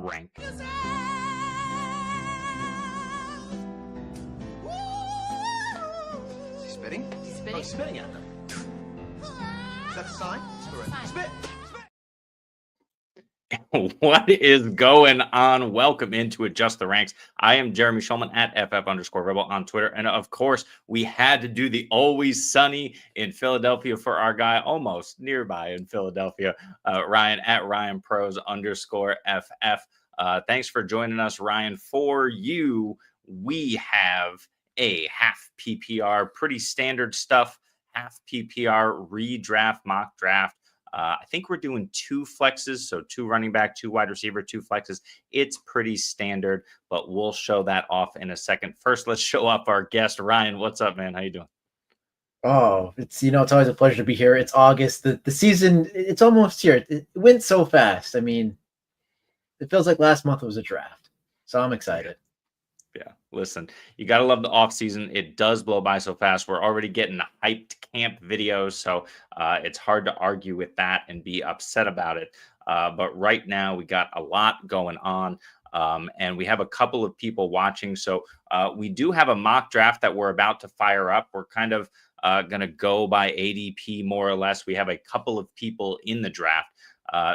rank. Spitting? Spitting? Oh, spitting at them. Is that the sign? Spit! What is going on? Welcome into Adjust the Ranks. I am Jeremy Schulman at FF_Rebel on Twitter. And of course, we had to do the always sunny in Philadelphia for our guy, almost nearby in Philadelphia, Ryan at RyanPros_FF. Thanks for joining us, Ryan. For you, we have a half PPR, pretty standard stuff, half PPR redraft, mock draft. I think we're doing 2 flexes, so 2 running back, 2 wide receiver, 2 flexes. It's pretty standard, but we'll show that off in a second. First, let's show off our guest, Ryan. What's up, man? How you doing? Oh, it's always a pleasure to be here. It's August. The season, it's almost here. It went so fast. I mean, it feels like last month was a draft. So I'm excited. Yeah, listen, you got to love the offseason. It does blow by so fast. We're already getting hyped camp videos, so it's hard to argue with that and be upset about it. But right now, we got a lot going on, and we have a couple of people watching. So we do have a mock draft that we're about to fire up. We're kind of going to go by ADP more or less. We have a couple of people in the draft,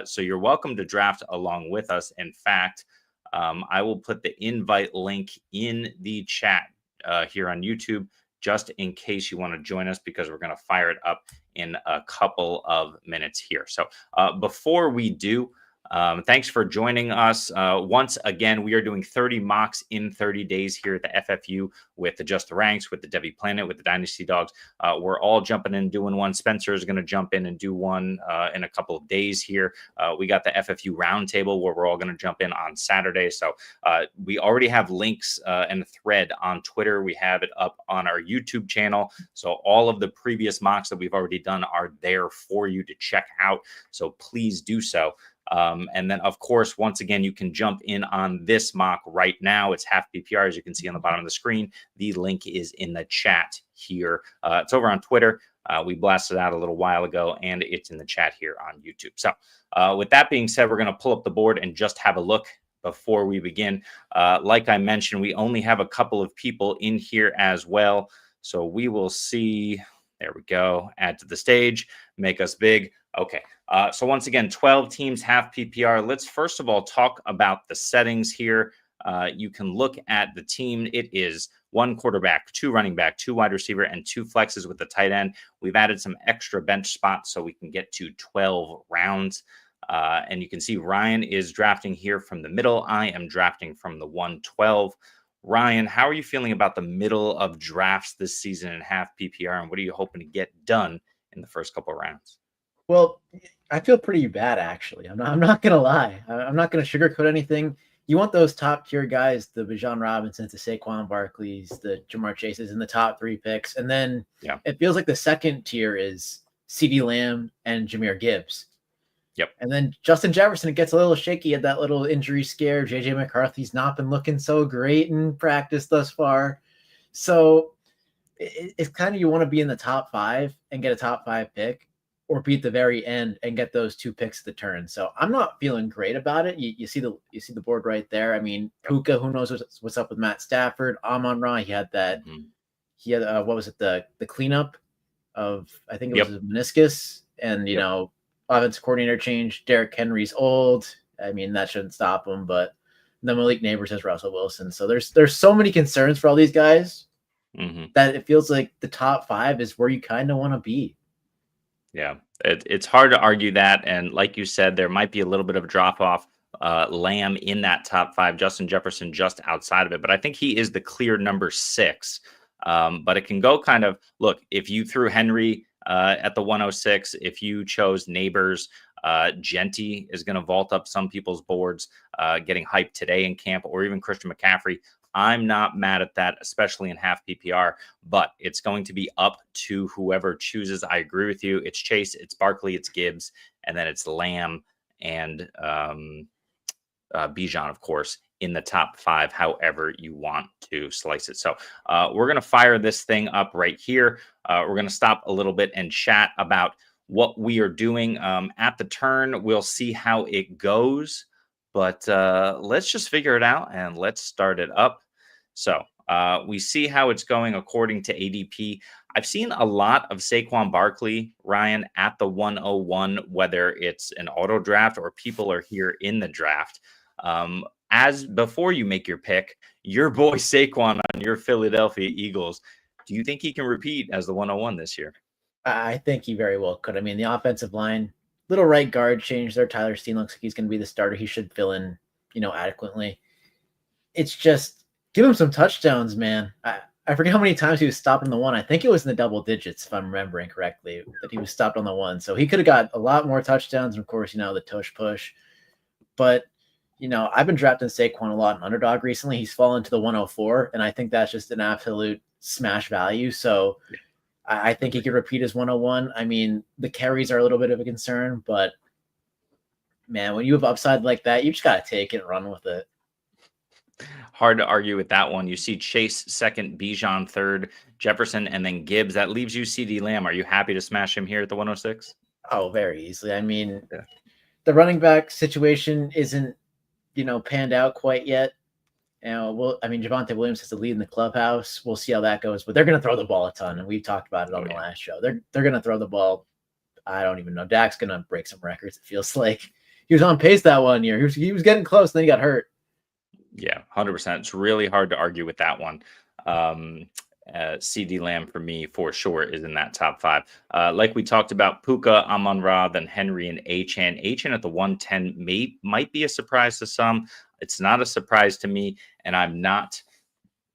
so you're welcome to draft along with us. In fact, I will put the invite link in the chat here on YouTube, just in case you want to join us, because we're going to fire it up in a couple of minutes here. So before we do, thanks for joining us. Once again, we are doing 30 mocks in 30 days here at the FFU with Adjust the Ranks, with the Debbie Planet, with the Dynasty Dogs. We're all jumping in doing one. Spencer is going to jump in and do one in a couple of days here. We got the FFU Roundtable where we're all going to jump in on Saturday. So we already have links and a thread on Twitter. We have it up on our YouTube channel. So all of the previous mocks that we've already done are there for you to check out. So please do so. And then, of course, once again, you can jump in on this mock right now. It's half PPR, as you can see on the bottom of the screen. The link is in the chat here. It's over on Twitter. We blasted out a little while ago, and it's in the chat here on YouTube. So with that being said, we're going to pull up the board and just have a look before we begin. Like I mentioned, we only have a couple of people in here as well. So we will see. There we go. Add to the stage. Make us big. Okay. So once again, 12 teams, half PPR. Let's first of all talk about the settings here. You can look at the team. It is 1 quarterback, 2 running back, 2 wide receiver, and 2 flexes with the tight end. We've added some extra bench spots so we can get to 12 rounds. And you can see Ryan is drafting here from the middle. I am drafting from the 112. Ryan, how are you feeling about the middle of drafts this season in half PPR, and what are you hoping to get done in the first couple of rounds? Well, I feel pretty bad, actually. I'm not going to lie. I'm not going to sugarcoat anything. You want those top tier guys, the Bijan Robinsons, the Saquon Barkleys, the Jamar Chases in the top 3 picks. And then It feels like the second tier is CeeDee Lamb and Jahmyr Gibbs. Yep. And then Justin Jefferson, it gets a little shaky at that little injury scare. JJ McCarthy's not been looking so great in practice thus far. So it's kind of, you want to be in the top 5 and get a top 5 pick, or be at the very end and get those 2 picks of the turn. So I'm not feeling great about it. You see the board right there. I mean, Puka, who knows what's up with Matt Stafford. Amon-Ra, he had that. He had what was it, the cleanup of, I think it was a meniscus, and you know, offensive coordinator change. Derrick Henry's old. I mean, that shouldn't stop him. But then Malik Neighbors has Russell Wilson. So there's so many concerns for all these guys that it feels like the top 5 is where you kind of want to be. Yeah, it's hard to argue that. And like you said, there might be a little bit of a drop off. Lamb in that top 5, Justin Jefferson just outside of it. But I think he is the clear number 6. But it can go kind of, look, if you threw Henry at the 106, if you chose Neighbors, Genty is going to vault up some people's boards, getting hyped today in camp, or even Christian McCaffrey. I'm not mad at that, especially in half PPR, but it's going to be up to whoever chooses. I agree with you. It's Chase, it's Barkley, it's Gibbs, and then it's Lamb and Bijan, of course, in the top 5, however you want to slice it. So we're going to fire this thing up right here. We're going to stop a little bit and chat about what we are doing at the turn. We'll see how it goes. But let's just figure it out and let's start it up. So we see how it's going according to ADP. I've seen a lot of Saquon Barkley, Ryan, at the 101, whether it's an auto draft or people are here in the draft. As before you make your pick, your boy Saquon on your Philadelphia Eagles, do you think he can repeat as the 101 this year? I think he very well could. I mean, the offensive line, little right guard change there. Tyler Steen looks like he's going to be the starter. He should fill in, adequately. It's just give him some touchdowns, man. I forget how many times he was stopped on the one. I think it was in the double digits, if I'm remembering correctly, that he was stopped on the one. So he could have got a lot more touchdowns. And of course, the tush push. But, I've been drafting Saquon a lot in underdog recently. He's fallen to the 104, and I think that's just an absolute smash value. So I think he could repeat his 101. I mean, the carries are a little bit of a concern, but man, when you have upside like that, you just got to take it and run with it. Hard to argue with that one. You see Chase second, Bijan third, Jefferson, and then Gibbs. That leaves you CeeDee Lamb. Are you happy to smash him here at the 106? Oh, very easily. I mean, the running back situation isn't, panned out quite yet. Javonte Williams has to lead in the clubhouse. We'll see how that goes, but they're going to throw the ball a ton, and we've talked about it on the last show. They're going to throw the ball. I don't even know. Dak's going to break some records. It feels like he was on pace that one year. He was getting close, and then he got hurt. Yeah, 100%. It's really hard to argue with that one. CeeDee Lamb for me, for sure, is in that top five. Like we talked about, Puka, Amon-Ra, then Henry, and Achane. Achane at the 110 might be a surprise to some. It's not a surprise to me, and I'm not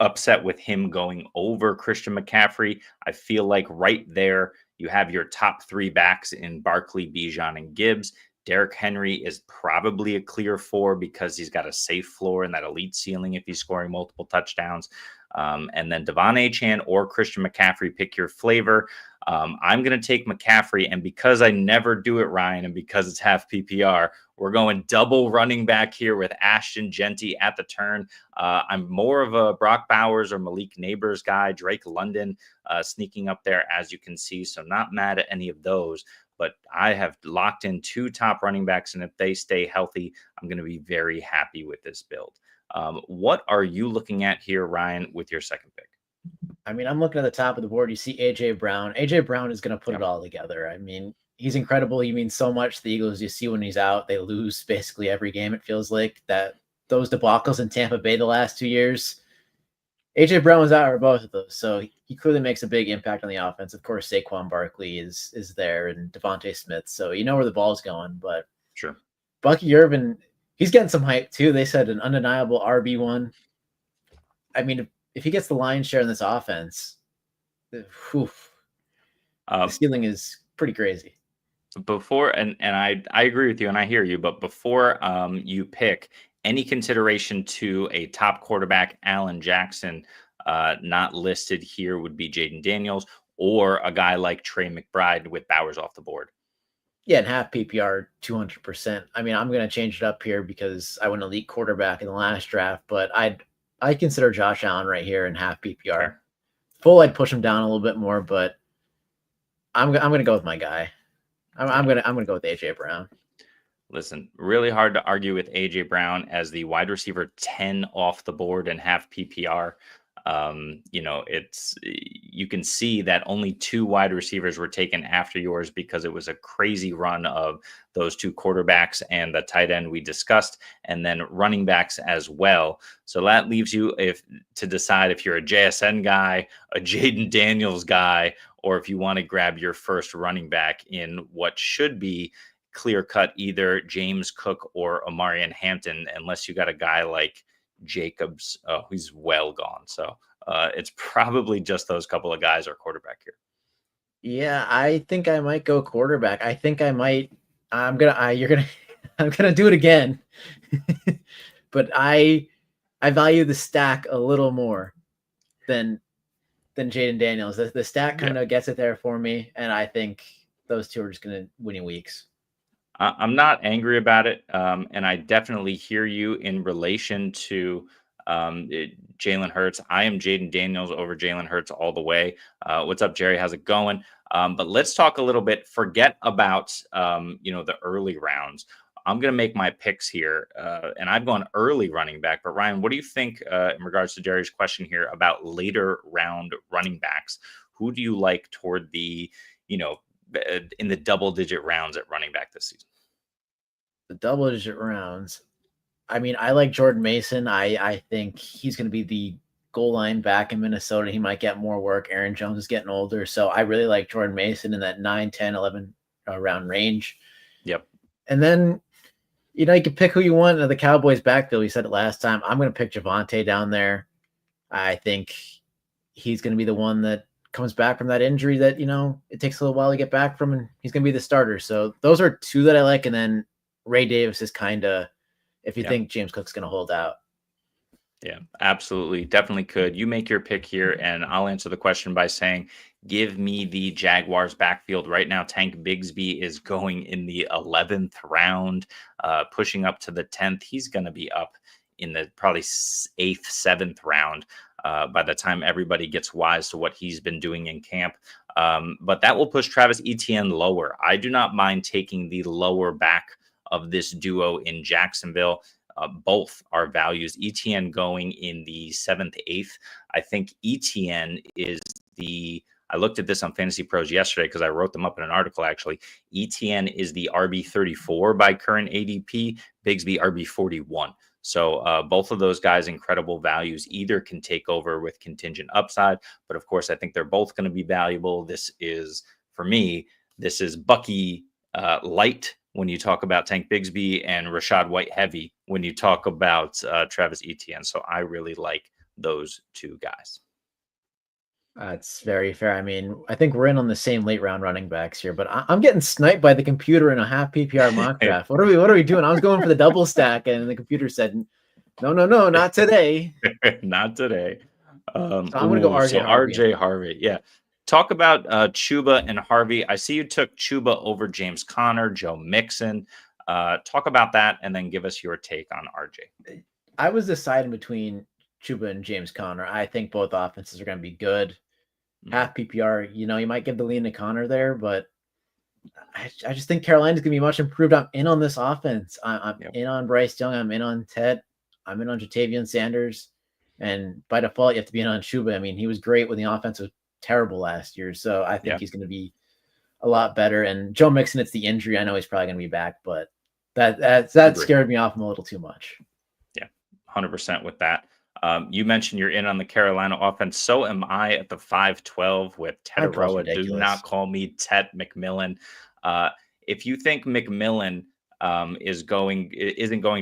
upset with him going over Christian McCaffrey. I feel like right there you have your top three backs in Barkley, Bijan, and Gibbs. Derrick Henry is probably a clear 4 because he's got a safe floor and that elite ceiling if he's scoring multiple touchdowns. And then Devon Achane or Christian McCaffrey, pick your flavor. I'm going to take McCaffrey, and because I never do it, Ryan, and because it's half PPR, we're going double running back here with Ashton Genty at the turn. I'm more of a Brock Bowers or Malik Neighbors guy, Drake London sneaking up there, as you can see, so not mad at any of those. But I have locked in 2 top running backs, and if they stay healthy, I'm going to be very happy with this build. What are you looking at here, Ryan, with your second pick? I mean, I'm looking at the top of the board. You see A.J. Brown. A.J. Brown is going to put it all together. I mean, he's incredible. He means so much to the Eagles. You see when he's out, they lose basically every game, it feels like. Those debacles in Tampa Bay the last 2 years, A.J. Brown was out for both of those. So he clearly makes a big impact on the offense. Of course, Saquon Barkley is there, and Devontae Smith. So you know where the ball's going. But sure, Bucky Irvin, he's getting some hype too. They said an undeniable RB1. I mean, if he gets the lion's share in this offense, the ceiling is pretty crazy. Before, and I agree with you, and I hear you, but before you pick, any consideration to a top quarterback, Allen Jackson, not listed here, would be Jaden Daniels, or a guy like Trey McBride with Bowers off the board? Yeah, and half PPR, 200%. I mean, I'm going to change it up here because I went elite quarterback in the last draft, but I consider Josh Allen right here in half PPR. Sure. Full, I'd push him down a little bit more, but I'm going to go with my guy. I'm going to go with A.J. Brown. Listen, really hard to argue with A.J. Brown as the wide receiver 10 off the board and half PPR. You can see that only 2 wide receivers were taken after yours because it was a crazy run of those 2 quarterbacks and the tight end we discussed, and then running backs as well. So that leaves you to decide if you're a JSN guy, a Jaden Daniels guy, or if you want to grab your first running back in what should be clear cut, either James Cook or Omarion Hampton, unless you got a guy like Jacobs. Oh, he's well gone. So it's probably just those couple of guys are quarterback here. Yeah, I think I might go quarterback. I think I might. I'm gonna do it again. But I value the stack a little more than Jaden Daniels. The stack kind of gets it there for me, and I think those 2 are just gonna winning weeks. I'm not angry about it, and I definitely hear you in relation to Jalen Hurts. I am Jaden Daniels over Jalen Hurts all the way. What's up, Jerry? How's it going? But let's talk a little bit. Forget about the early rounds. I'm going to make my picks here, and I've gone early running back. But Ryan, what do you think in regards to Jerry's question here about later round running backs? Who do you like toward the, in the double digit rounds at running back this season? The double digit rounds. I mean, I like Jordan Mason. I think he's going to be the goal line back in Minnesota. He might get more work. Aaron Jones is getting older. So I really like Jordan Mason in that 9, 10, 11 round range. Yep. And then, you can pick who you want in the Cowboys backfield. We said it last time. I'm going to pick Javonte down there. I think he's going to be the one that comes back from that injury that, it takes a little while to get back from, and he's going to be the starter. So those are two that I like. And then Ray Davis is kind of, if you think James Cook's going to hold out. Yeah, absolutely. Definitely could. You make your pick here, and I'll answer the question by saying, give me the Jaguars backfield right now. Tank Bigsby is going in the 11th round, pushing up to the 10th. He's going to be up in the probably 8th, 7th round by the time everybody gets wise to what he's been doing in camp. But that will push Travis Etienne lower. I do not mind taking the lower back of this duo in Jacksonville. Both are values. Etienne going in the 7th, 8th. I think Etienne is I looked at this on Fantasy Pros yesterday because I wrote them up in an article, actually. Etienne is the RB34 by current ADP, Bigsby RB41. So both of those guys, incredible values. Either can take over with contingent upside, but of course, I think they're both going to be valuable. For me, this is Bucky light when you talk about Tank Bigsby, and Rachaad White heavy when you talk about Travis Etienne. So I really like those two guys. That's very fair. I mean, I think we're in on the same late round running backs here, but I'm getting sniped by the computer in a half PPR mock draft. What are we doing? I was going for the double stack, and the computer said, no, not today. Not today. So I'm going to go RJ Harvey. RJ Harvey. Yeah. Talk about Chuba and Harvey. I see you took Chuba over James Conner, Joe Mixon. Talk about that, and then give us your take on RJ. I was deciding between Chuba and James Conner. I think both offenses are going to be good. Half PPR, you might give the lean to Conner there, but I just think Carolina's going to be much improved. I'm in on this offense. I'm in on Bryce Young. I'm in on Ted. I'm in on Jatavian Sanders. And by default, you have to be in on Chuba. I mean, he was great when the offense was terrible last year. So I think he's going to be a lot better. And Joe Mixon, it's the injury. I know he's probably going to be back, but that scared me off him a little too much. Yeah, 100% with that. You mentioned you're in on the Carolina offense. So am I at the 5-12 with Tetaroa. Do not call me Tet McMillan. If you think McMillan isn't going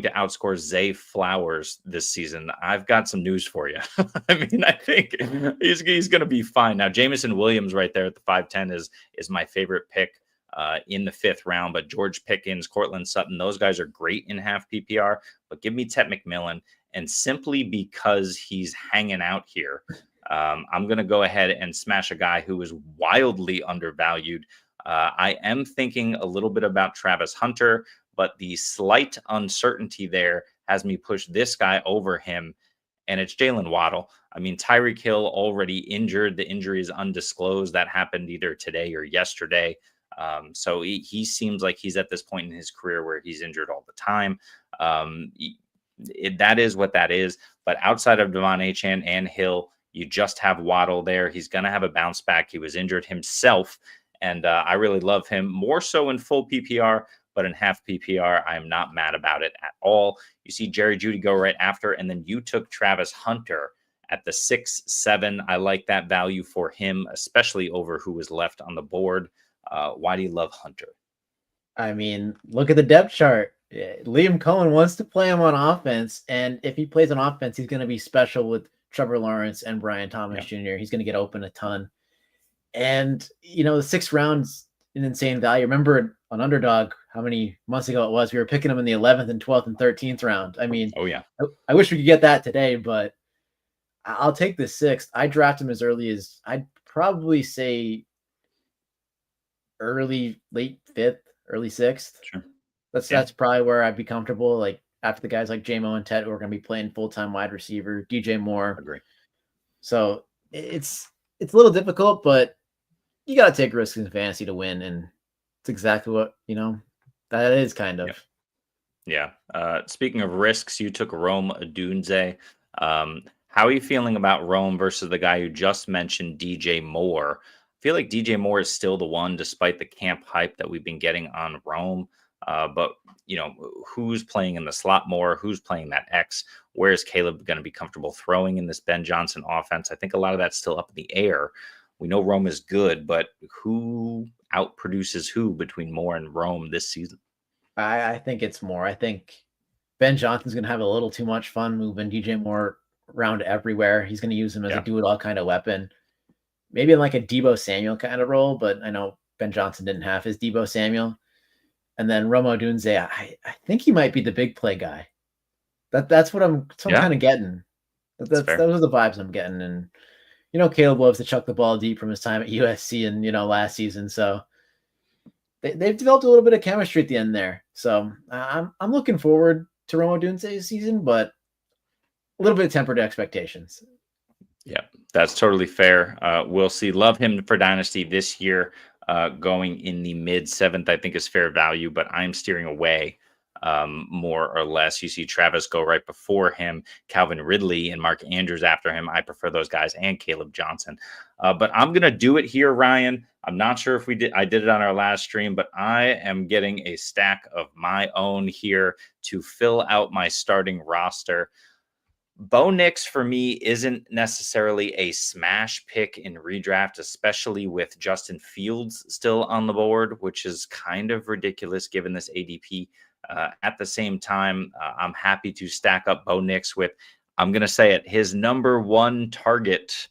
to outscore Zay Flowers this season, I've got some news for you. I mean, I think he's going to be fine. Now, Jameson Williams right there at the 5-10 is my favorite pick in the 5th round, but George Pickens, Cortland Sutton, those guys are great in half PPR, but give me Tet McMillan. And simply because he's hanging out here, I'm going to go ahead and smash a guy who is wildly undervalued. I am thinking a little bit about Travis Hunter, but the slight uncertainty there has me push this guy over him, and it's Jalen Waddle. I mean, Tyreek Hill already injured. The injury is undisclosed. That happened either today or yesterday. So he seems like he's at this point in his career where he's injured all the time. That is what that is. But outside of Devon Achane and Hill, you just have Waddle there. He's going to have a bounce back. He was injured himself, and I really love him, more so in full PPR, but in half PPR, I am not mad about it at all. You see Jerry Jeudy go right after, and then you took Travis Hunter at the 6-7. I like that value for him, especially over who was left on the board. Why do you love Hunter? I mean, look at the depth chart. Liam Cohen wants to play him on offense, and if he plays on offense, he's going to be special with Trevor Lawrence and Brian Thomas Jr. He's going to get open a ton. And, the 6th round's an insane value. Remember on Underdog, how many months ago it was, we were picking him in the 11th and 12th and 13th round. I mean, I wish we could get that today, but I'll take the 6th. I draft him as early as, I'd probably say late 5th, early 6th. Sure. That's probably where I'd be comfortable. Like after the guys like J-Mo and Ted who are going to be playing full-time wide receiver, DJ Moore. Agree. So it's a little difficult, but you got to take risks in fantasy to win. And it's exactly what, that is kind of. Yeah. Speaking of risks, you took Rome Odunze. How are you feeling about Rome versus the guy who just mentioned, DJ Moore? I feel like DJ Moore is still the one, despite the camp hype that we've been getting on Rome. But who's playing in the slot more? Who's playing that X? Where is Caleb going to be comfortable throwing in this Ben Johnson offense? I think a lot of that's still up in the air. We know Rome is good, but who outproduces who between Moore and Rome this season? I think it's more. I think Ben Johnson's going to have a little too much fun moving DJ Moore around everywhere. He's going to use him as a do-it-all kind of weapon. Maybe in like a Debo Samuel kind of role, but I know Ben Johnson didn't have his Debo Samuel. And then Rome Odunze, I think he might be the big play guy. That's what I'm kind of getting. Those are the vibes I'm getting. And Caleb loves to chuck the ball deep from his time at USC and last season. So they've developed a little bit of chemistry at the end there. So I'm looking forward to Rome Odunze's season, but a little bit of tempered expectations. Yeah, that's totally fair. We'll see. Love him for Dynasty this year. Going in the mid-7th, I think is fair value, but I'm steering away more or less. You see Travis go right before him, Calvin Ridley and Mark Andrews after him. I prefer those guys, and Caleb Johnson. But I'm going to do it here, Ryan. I'm not sure if I did it on our last stream, but I am getting a stack of my own here to fill out my starting roster. Bo Nix for me isn't necessarily a smash pick in redraft, especially with Justin Fields still on the board, which is kind of ridiculous given this ADP. At the same time, I'm happy to stack up Bo Nix with, I'm going to say it, his number one target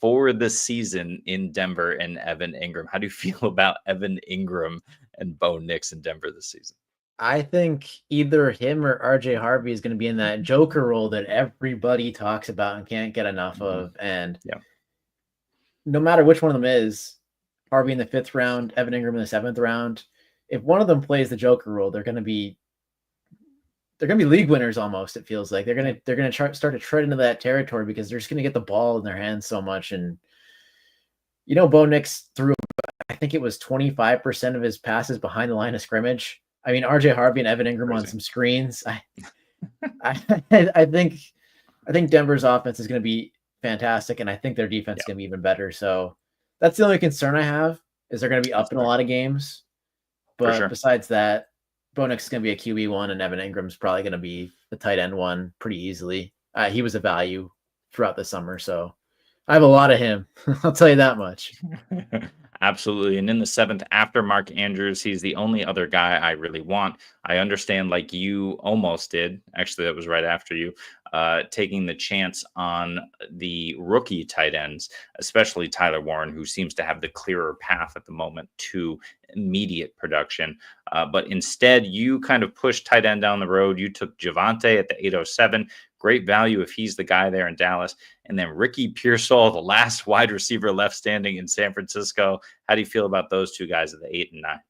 for the season in Denver and Evan Ingram. How do you feel about Evan Ingram and Bo Nix in Denver this season? I think either him or RJ Harvey is going to be in that Joker role that everybody talks about and can't get enough of. And no matter which one of them is, Harvey in the 5th round, Evan Ingram in the 7th round, if one of them plays the Joker role, they're going to be league winners almost. It feels like they're going to start to tread into that territory because they're just going to get the ball in their hands so much. And Bo Nix threw, I think it was 25% of his passes behind the line of scrimmage. I mean, RJ Harvey and Evan Ingram on some screens. I think Denver's offense is going to be fantastic, and I think their defense is going to be even better. So that's the only concern I have, is they're going to be up in a lot of games. But besides that, Bo Nix is going to be a QB1, and Evan Ingram's probably going to be the tight end one pretty easily. He was a value throughout the summer, so I have a lot of him. I'll tell you that much. Absolutely. And in the 7th, after Mark Andrews, he's the only other guy I really want. I understand, like you almost did, actually that was right after you, taking the chance on the rookie tight ends, especially Tyler Warren, who seems to have the clearer path at the moment to immediate production. But instead, you kind of pushed tight end down the road. You took Javonte at the 807. Great value if he's the guy there in Dallas. And then Ricky Pearsall, the last wide receiver left standing in San Francisco. How do you feel about those two guys at the 8 and 9?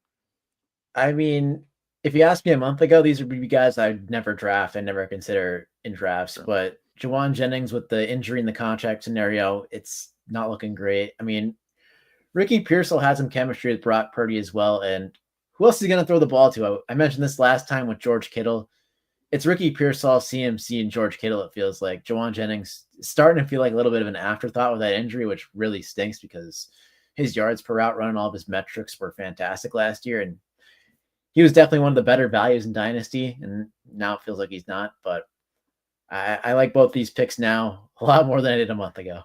I mean, if you asked me a month ago, these would be guys I'd never draft and never consider in drafts. Sure. But Juwan Jennings, with the injury in the contract scenario, it's not looking great. I mean, Ricky Pearsall had some chemistry with Brock Purdy as well. And who else is he going to throw the ball to? I mentioned this last time with George Kittle. It's Ricky Pearsall, CMC, and George Kittle, it feels like. Juwan Jennings is starting to feel like a little bit of an afterthought with that injury, which really stinks because his yards per route run and all of his metrics were fantastic last year. And he was definitely one of the better values in Dynasty, and now it feels like he's not. But I like both these picks now a lot more than I did a month ago.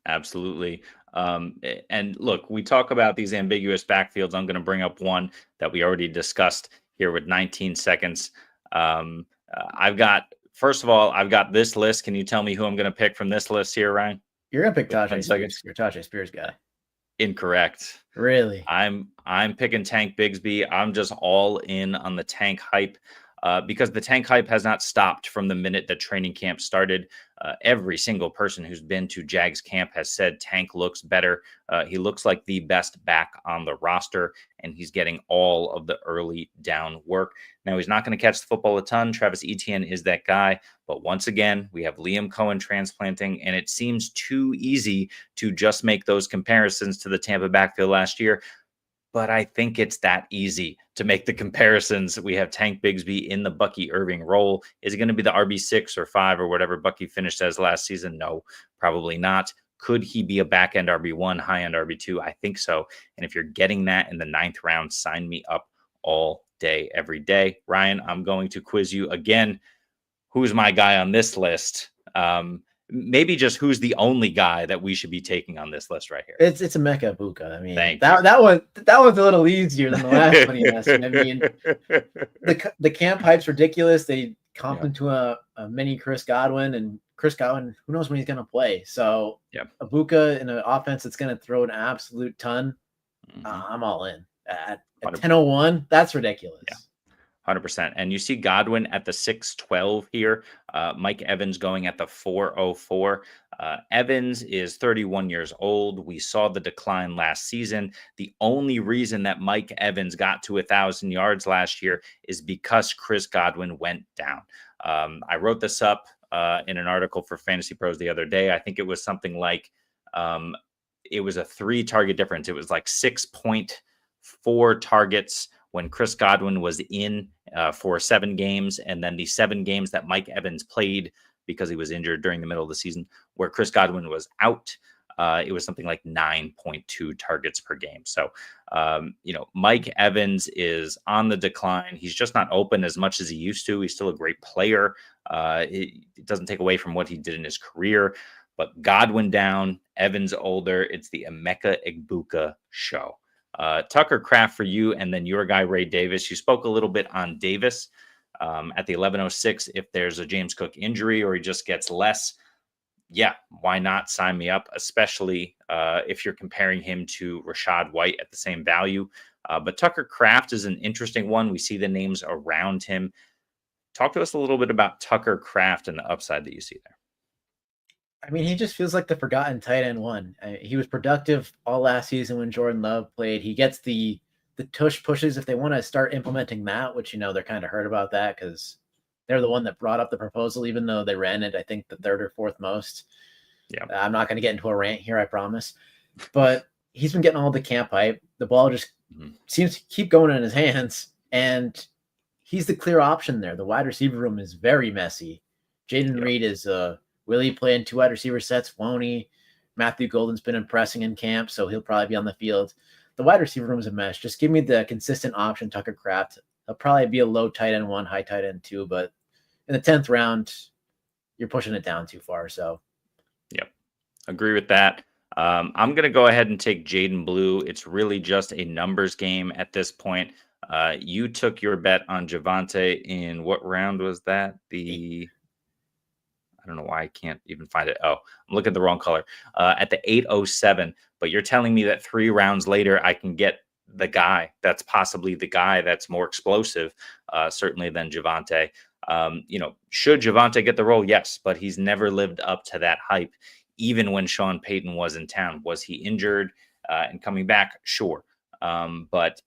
Absolutely. And look, we talk about these ambiguous backfields. I'm going to bring up one that we already discussed here with 19 seconds. First of all, I've got this list. Can you tell me who I'm going to pick from this list here, Ryan? You're going to pick Tajay Spears. You're a Tajay Spears guy. Incorrect. Really? I'm picking Tank Bigsby. I'm just all in on the Tank hype because the Tank hype has not stopped from the minute that training camp started. Every single person who's been to Jags camp has said Tank looks better. He looks like the best back on the roster, and he's getting all of the early down work. Now, he's not going to catch the football a ton. Travis Etienne is that guy. But once again, we have Liam Cohen transplanting, and it seems too easy to just make those comparisons to the Tampa backfield last year. but I think it's that easy to make the comparisons. We have Tank Bigsby in the Bucky Irving role. Is it going to be the RB6 or 5 or whatever Bucky finished as last season? No, probably not. Could he be a back end RB1, high end RB2? I think so. And if you're getting that in the 9th round, sign me up all day, every day. Ryan, I'm going to quiz you again. Who's my guy on this list? Maybe just who's the only guy that we should be taking on this list right here. It's Emeka Egbuka. I mean, Thank that one's a little easier than the last one you asked me. I mean, the camp hype's ridiculous. They comp him to a mini Chris Godwin, and Chris Godwin, who knows when he's going to play. So Egbuka in an offense that's going to throw an absolute ton, I'm all in. At 10:01, that's ridiculous. Yeah. 100%. And you see Godwin at the 612 here. Mike Evans going at the 404. Evans is 31 years old. We saw the decline last season. The only reason that Mike Evans got to 1,000 yards last year is because Chris Godwin went down. I wrote this up in an article for Fantasy Pros the other day. I think it was something like it was a 3 target difference. It was like 6.4 targets when Chris Godwin was in for 7 games, and then the 7 games that Mike Evans played because he was injured during the middle of the season, where Chris Godwin was out, it was something like 9.2 targets per game. So, Mike Evans is on the decline. He's just not open as much as he used to. He's still a great player. It doesn't take away from what he did in his career, but Godwin down, Evans older. It's the Emeka Egbuka show. Tucker Kraft for you, and then your guy, Ray Davis. You spoke a little bit on Davis at the 11:06. If there's a James Cook injury or he just gets less, why not sign me up, especially if you're comparing him to Rachaad White at the same value. But Tucker Kraft is an interesting one. We see the names around him. Talk to us a little bit about Tucker Kraft and the upside that you see there. I mean, he just feels like the forgotten tight end one. He was productive all last season when Jordan Love played. He gets the tush pushes if they want to start implementing that, which, they're kind of hurt about that because they're the one that brought up the proposal, even though they ran it, I think, the 3rd or 4th most. Yeah, I'm not going to get into a rant here, I promise. But he's been getting all the camp hype. The ball just seems to keep going in his hands, and he's the clear option there. The wide receiver room is very messy. Jaden Reed is will he play in 2 wide receiver sets? Won't he? Matthew Golden's been impressing in camp, so he'll probably be on the field. The wide receiver room is a mess. Just give me the consistent option, Tucker Kraft. He'll probably be a low tight end 1, high tight end 2, but in the 10th round, you're pushing it down too far. So, agree with that. I'm going to go ahead and take Jaden Blue. It's really just a numbers game at this point. You took your bet on Javonte in what round was that? I don't know why I can't even find it. Oh, I'm looking at the wrong color. At the 8:07, but you're telling me that 3 rounds later, I can get the guy that's possibly the guy that's more explosive, certainly than Javonte. Should Javonte get the role? Yes, but he's never lived up to that hype. Even when Sean Payton was in town, was he injured and coming back? Sure. But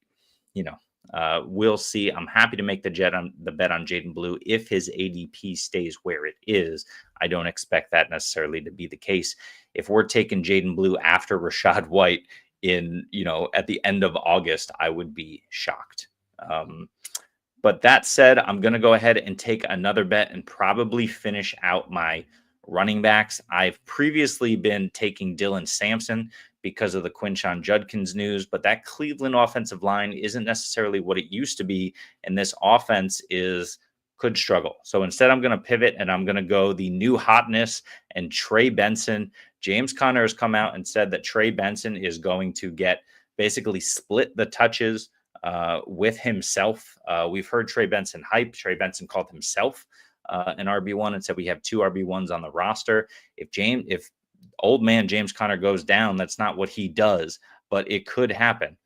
we'll see. I'm happy to make the bet on Jaden Blue if his ADP stays where it is. I don't expect that necessarily to be the case. If we're taking Jaden Blue after Rachaad White at the end of August, I would be shocked. But that said, I'm going to go ahead and take another bet and probably finish out my running backs. I've previously been taking Dylan Sampson because of the Quinshon Judkins news, but that Cleveland offensive line isn't necessarily what it used to be, and this offense could struggle. So instead, I'm going to pivot, and I'm going to go the new hotness and Trey Benson. James Conner has come out and said that Trey Benson is going to basically split the touches with himself. We've heard Trey Benson hype. Trey Benson called himself an RB1 and said we have 2 RB1s on the roster. If old man James Conner goes down, that's not what he does, but it could happen.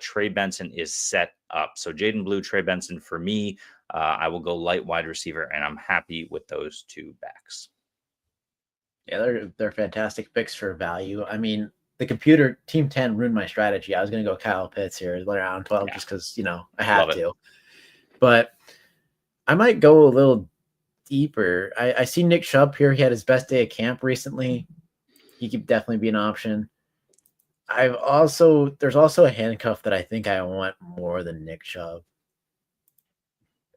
Trey Benson is set up. So Jaden Blue, Trey Benson for me. I will go light wide receiver, and I'm happy with those 2 backs. Yeah, they're fantastic picks for value. I mean, the computer Team 10 ruined my strategy. I was going to go Kyle Pitts here around 12 just because, I have to. But I might go a little deeper. I see Nick Chubb here. He had his best day of camp recently. He could definitely be an option. there's also a handcuff that I think I want more than Nick Chubb.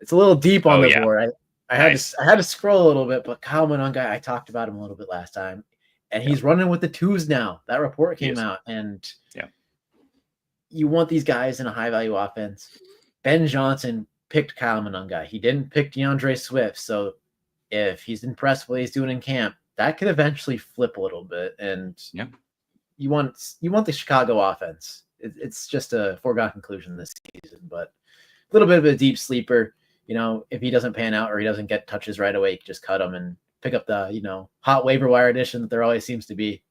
It's a little deep on Oh, the yeah. board. I Nice. had to scroll a little bit, but Kyle Monangai, I talked about him a little bit last time, and he's running with the twos now. That report came out, and Yeah. you want these guys in a high value offense. Ben Johnson picked Kyle Monangai. He didn't pick DeAndre Swift, so if he's impressed with what he's doing in camp, that could eventually flip a little bit. And you want the Chicago offense. It's just a foregone conclusion this season, but a little bit of a deep sleeper. If he doesn't pan out or he doesn't get touches right away, just cut him and pick up the hot waiver wire edition that there always seems to be.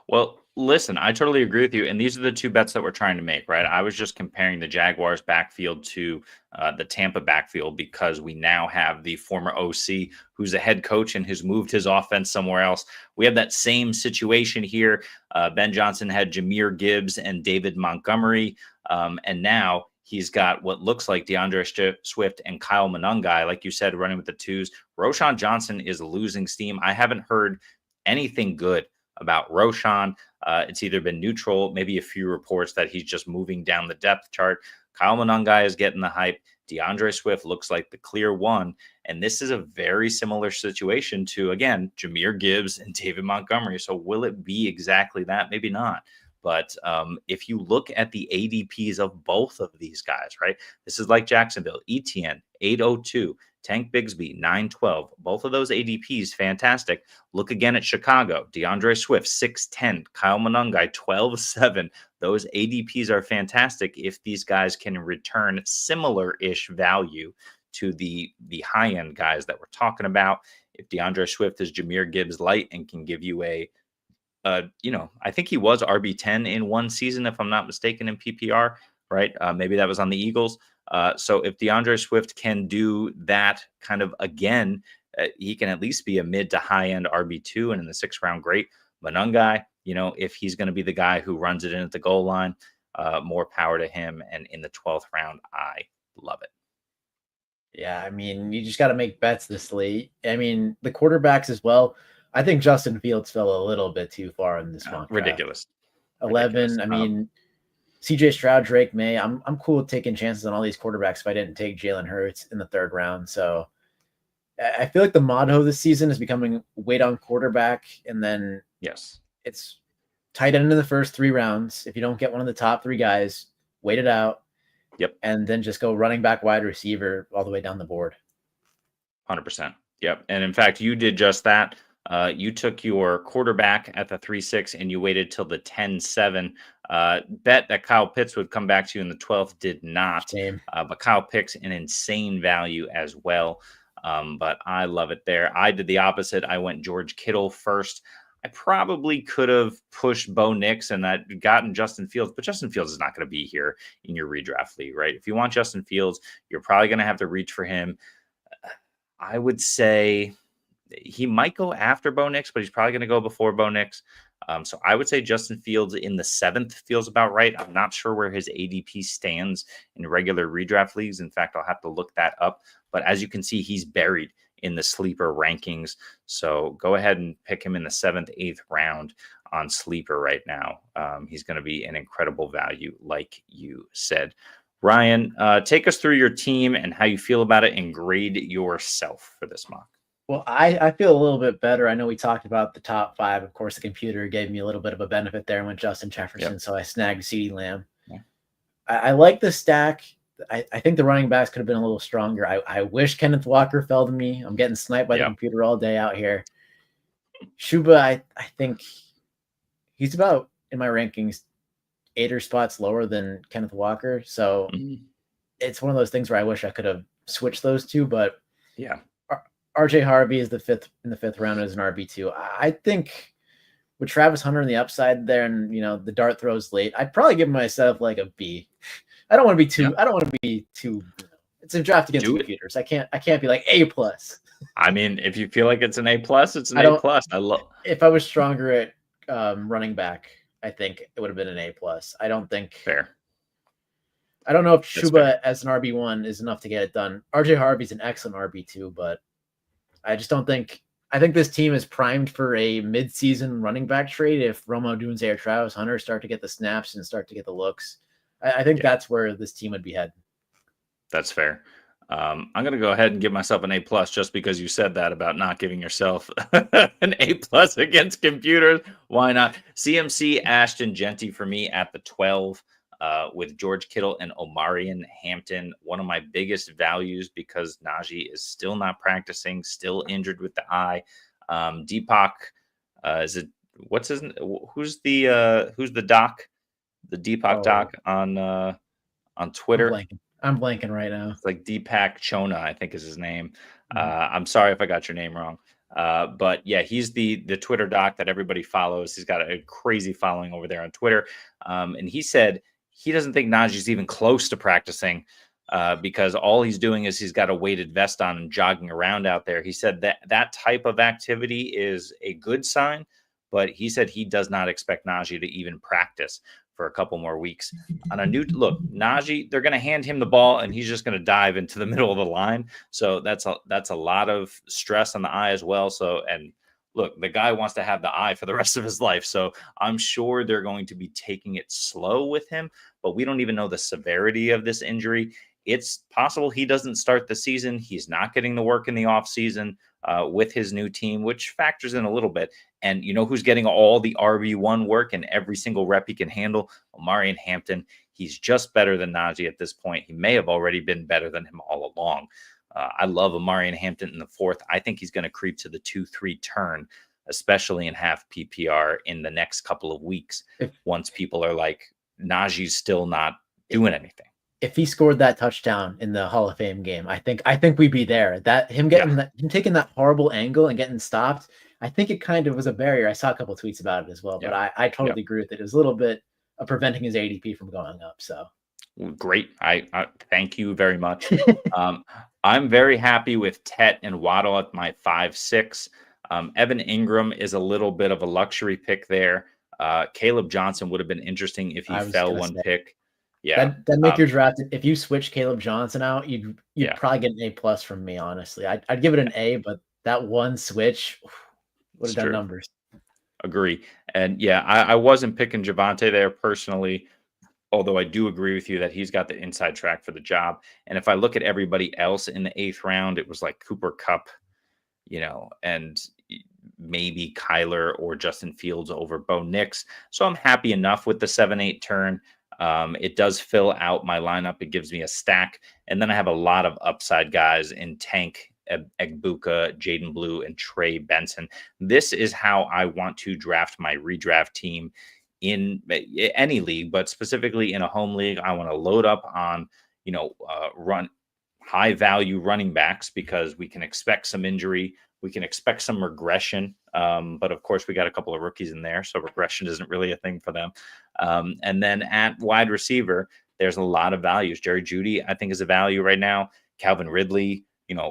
Well, listen, I totally agree with you. And these are the two bets that we're trying to make, right? I was just comparing the Jaguars backfield to the Tampa backfield because we now have the former OC who's a head coach and who's moved his offense somewhere else. We have that same situation here. Ben Johnson had Jahmyr Gibbs and David Montgomery. And now he's got what looks like DeAndre Swift and Kyle Monangai, like you said, running with the twos. Roshan Johnson is losing steam. I haven't heard anything good about Roshan. It's either been neutral, maybe a few reports that he's just moving down the depth chart. Kyle Monangai is getting the hype. DeAndre Swift looks like the clear one. And this is a very similar situation to, again, Jahmyr Gibbs and David Montgomery. So will it be exactly that? Maybe not. But if you look at the ADPs of both of these guys, right, this is like Jacksonville, ETN, 802, Tank Bigsby, 912. Both of those ADPs, fantastic. Look again at Chicago. DeAndre Swift, 610. Kyle Monangai, 12-7. Those ADPs are fantastic if these guys can return similar-ish value to the high-end guys that we're talking about. If DeAndre Swift is Jahmyr Gibbs light and can give you I think he was RB10 in one season, if I'm not mistaken, in PPR, right? Maybe that was on the Eagles. So if DeAndre Swift can do that kind of again, he can at least be a mid to high end RB2 and in the 6th round, great. Monangai, if he's going to be the guy who runs it in at the goal line, more power to him. And in the 12th round, I love it. Yeah, I mean, you just got to make bets this late. I mean, the quarterbacks as well. I think Justin Fields fell a little bit too far in this mock draft. Ridiculous. 11. I mean, CJ Stroud, Drake May. I'm cool with taking chances on all these quarterbacks if I didn't take Jalen Hurts in the 3rd round. So I feel like the motto this season is becoming wait on quarterback, and then it's tight end in the first 3 rounds. If you don't get one of the top 3 guys, wait it out. Yep. And then just go running back, wide receiver all the way down the board. 100%. Yep. And in fact, you did just that. You took your quarterback at the 3-6 and you waited till the 10-7. Bet that Kyle Pitts would come back to you in the 12th, did not. But Kyle picks an insane value as well. But I love it there. I did the opposite. I went George Kittle first. I probably could have pushed Bo Nix and that gotten Justin Fields, but Justin Fields is not going to be here in your redraft league, right? If you want Justin Fields, you're probably going to have to reach for him. I would say he might go after Bo Nix, but he's probably going to go before Bo Nix. So I would say Justin Fields in the 7th feels about right. I'm not sure where his ADP stands in regular redraft leagues. In fact, I'll have to look that up. But as you can see, he's buried in the sleeper rankings. So go ahead and pick him in the 7th, 8th round on sleeper right now. He's going to be an incredible value, like you said. Ryan, take us through your team and how you feel about it and grade yourself for this mock. Well, I feel a little bit better. I know we talked about the top 5. Of course, the computer gave me a little bit of a benefit there and went Justin Jefferson, so I snagged CeeDee Lamb. Yeah. I like the stack. I think the running backs could have been a little stronger. I wish Kenneth Walker fell to me. I'm getting sniped by the computer all day out here. Shuba, I think he's about, in my rankings, 8 or spots lower than Kenneth Walker. So it's one of those things where I wish I could have switched those two, but RJ Harvey is in the 5th round as an RB2. I think with Travis Hunter on the upside there and, the dart throws late, I'd probably give myself like a B. I don't want to be too, it's a draft against computers. I can't be like A+. I mean, if you feel like it's an A+, it's an A+. If I was stronger at running back, I think it would have been an A+. I don't think. Fair. I don't know if Shuba as an RB1 is enough to get it done. RJ Harvey's an excellent RB2, but I just don't think I think this team is primed for a mid-season running back trade if Rome Odunze or Travis Hunter start to get the snaps and start to get the looks. I think that's where this team would be heading. That's fair. I'm going to go ahead and give myself an A+ just because you said that about not giving yourself an A+ against computers. Why not? CMC, Ashton, Genty for me at the 12 with George Kittle and Omarion Hampton. One of my biggest values because Najee is still not practicing, still injured with the eye. Deepak, is it what's his? Who's the doc? The Deepak doc on Twitter. I'm blanking right now. It's like Deepak Chona, I think is his name. I'm sorry if I got your name wrong. But yeah, he's the Twitter doc that everybody follows. He's got a crazy following over there on Twitter. And he said he doesn't think Najee's even close to practicing because all he's doing is he's got a weighted vest on and jogging around out there. He said that type of activity is a good sign, but he said he does not expect Najee to even practice for a couple more weeks. On a new look, Najee, they're going to hand him the ball and he's just going to dive into the middle of the line. So that's a lot of stress on the eye as well. So, and look, the guy wants to have the eye for the rest of his life. So I'm sure they're going to be taking it slow with him, but we don't even know the severity of this injury. It's possible he doesn't start the season. He's not getting the work in the offseason with his new team, which factors in a little bit. And you know who's getting all the RB1 work and every single rep he can handle? Omarion Hampton. He's just better than Najee at this point. He may have already been better than him all along. I love Omarion Hampton in the 4th. I think he's going to creep to the 2-3 turn, especially in half PPR in the next couple of weeks. Once people are like, Najee's still not doing anything. If he scored that touchdown in the Hall of Fame game, I think we'd be there. That him taking that horrible angle and getting stopped, I think it kind of was a barrier. I saw a couple of tweets about it as well, but I totally agree with it. It was a little bit of preventing his ADP from going up. So great. I thank you very much. I'm very happy with Tet and Waddle at my 5-6. Evan Ingram is a little bit of a luxury pick there. Caleb Johnson would have been interesting if he fell one pick. Yeah, that make your draft. If you switch Caleb Johnson out, you'd probably get an A+ from me. Honestly, I'd give it an A, but that one switch would have done numbers. Agree. And yeah, I wasn't picking Javonte there personally, although I do agree with you that he's got the inside track for the job. And if I look at everybody else in the 8th round, it was like Cooper Kupp, and maybe Kyler or Justin Fields over Bo Nix. So I'm happy enough with the 7-8 turn. It does fill out my lineup. It gives me a stack. And then I have a lot of upside guys in Tank, Egbuka, Jaden Blue, and Trey Benson. This is how I want to draft my redraft team in any league, but specifically in a home league. I want to load up on, run high value running backs because we can expect some injury. We can expect some regression. But of course, we got a couple of rookies in there, so regression isn't really a thing for them. And then at wide receiver, there's a lot of values. Jerry Jeudy, I think, is a value right now. Calvin Ridley,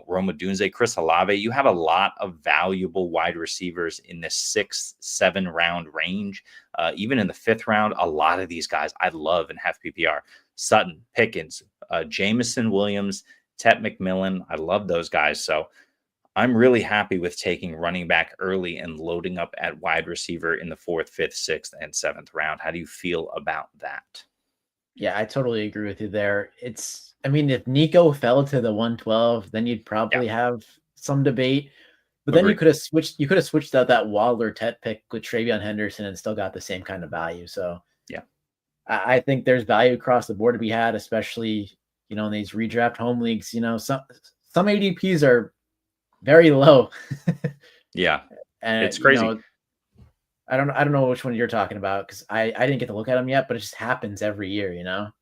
Rome Odunze, Chris Olave. You have a lot of valuable wide receivers in this 6-7 round range. Even in the 5th round, a lot of these guys I love and have PPR. Sutton, Pickens, Jameson Williams, Tet McMillan. I love those guys. So I'm really happy with taking running back early and loading up at wide receiver in the 4th, 5th, 6th, and 7th round. How do you feel about that? Yeah, I totally agree with you there. If Nico fell to the 112, then you'd probably have some debate. But then you could have switched out that Waddler Tet pick with TreVeyon Henderson and still got the same kind of value. So yeah, I think there's value across the board to be had, especially in these redraft home leagues. Some ADPs are very low. Yeah. And it's crazy. I don't know which one you're talking about because I didn't get to look at them yet, but it just happens every year,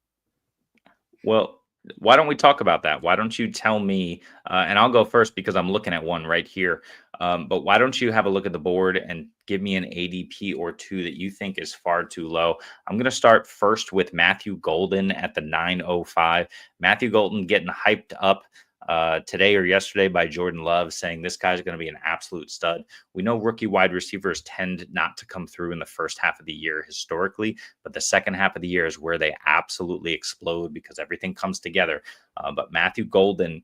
Well, why don't we talk about that? Why don't you tell me, and I'll go first because I'm looking at one right here. But why don't you have a look at the board and give me an ADP or two that you think is far too low? I'm going to start first with Matthew Golden at the 905. Matthew Golden getting hyped up today or yesterday by Jordan Love saying this guy's going to be an absolute stud. We know rookie wide receivers tend not to come through in the first half of the year historically, but the second half of the year is where they absolutely explode because everything comes together. But Matthew Golden,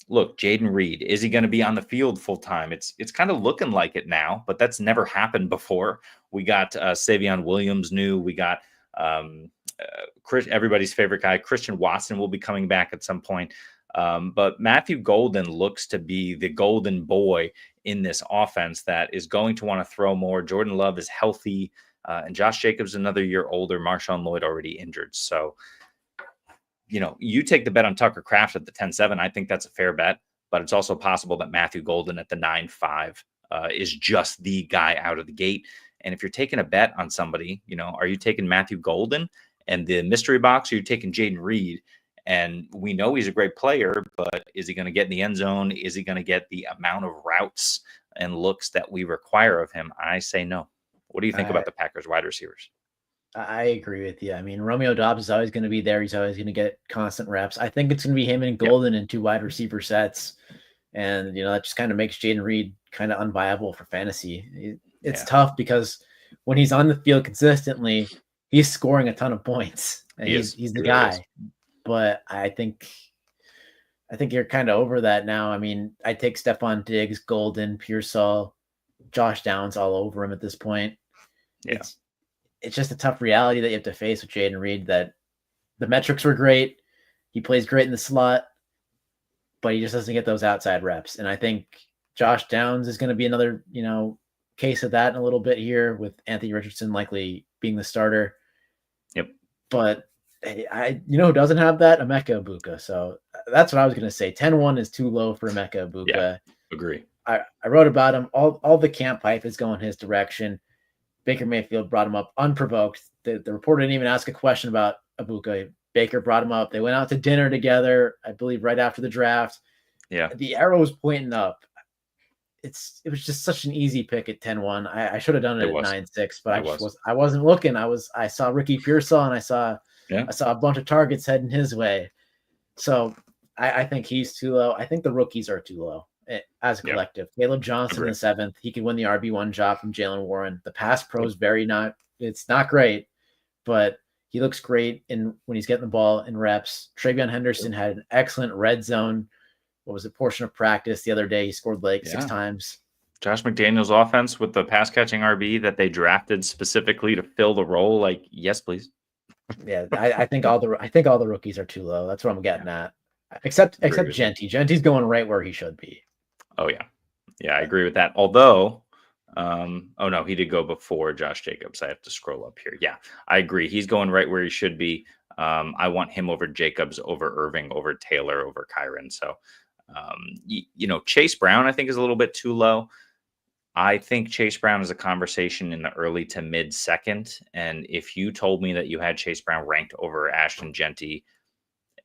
look, Jaden Reed, is he going to be on the field full time? It's kind of looking like it now, but that's never happened before. We got Savion Williams new. We got everybody's favorite guy, Christian Watson, will be coming back at some point. But Matthew Golden looks to be the golden boy in this offense that is going to want to throw more. Jordan Love is healthy, and Josh Jacobs another year older. Marshawn Lloyd already injured. So, you take the bet on Tucker Kraft at the 10-7. I think that's a fair bet, but it's also possible that Matthew Golden at the 9-5 is just the guy out of the gate. And if you're taking a bet on somebody, are you taking Matthew Golden and the mystery box, or are you taking Jaden Reed? And we know he's a great player, but is he going to get in the end zone? Is he going to get the amount of routes and looks that we require of him? I say no. What do you think about the Packers wide receivers? I agree with you. I mean, Romeo Doubs is always going to be there. He's always going to get constant reps. I think it's going to be him and Golden in 2 wide receiver sets. And, that just kind of makes Jaden Reed kind of unviable for fantasy. It's tough because when he's on the field consistently, he's scoring a ton of points. And he's the guy. But I think you're kind of over that now. I mean, I take Stephon Diggs, Golden, Pearsall, Josh Downs all over him at this point. Yeah. It's just a tough reality that you have to face with Jaden Reed, that the metrics were great. He plays great in the slot, but he just doesn't get those outside reps. And I think Josh Downs is going to be another, case of that in a little bit here, with Anthony Richardson likely being the starter. Yep. But who doesn't have that? Emeka Egbuka. So that's what I was going to say. 10-1 is too low for Emeka Egbuka. Yeah, agree. I wrote about him. All the camp hype is going his direction. Baker Mayfield brought him up unprovoked. The reporter didn't even ask a question about Egbuka. Baker brought him up. They went out to dinner together, I believe, right after the draft. Yeah. The arrow was pointing up. It was just such an easy pick at 10-1. I should have done it at 9-6, but I wasn't looking. I saw Ricky Pearsall, and I saw a bunch of targets heading his way. So I think he's too low. I think the rookies are too low as a collective. Caleb Johnson in the 7th. He could win the RB1 job from Jalen Warren. The pass pro is it's not great, but he looks great when he's getting the ball in reps. TreVeyon Henderson had an excellent red zone. Portion of practice the other day. He scored 6 times. Josh McDaniels' offense with the pass catching RB that they drafted specifically to fill the role. Yes, please. Yeah, I think all the rookies are too low. That's what I'm getting at. Except Genty. Genty's going right where he should be. Oh yeah. Yeah, I agree with that. Although, no, he did go before Josh Jacobs. I have to scroll up here. Yeah, I agree. He's going right where he should be. I want him over Jacobs, over Irving, over Taylor, over Kyron. So, Chase Brown, I think, is a little bit too low. I think Chase Brown is a conversation in the early to mid second. And if you told me that you had Chase Brown ranked over Ashton Genty,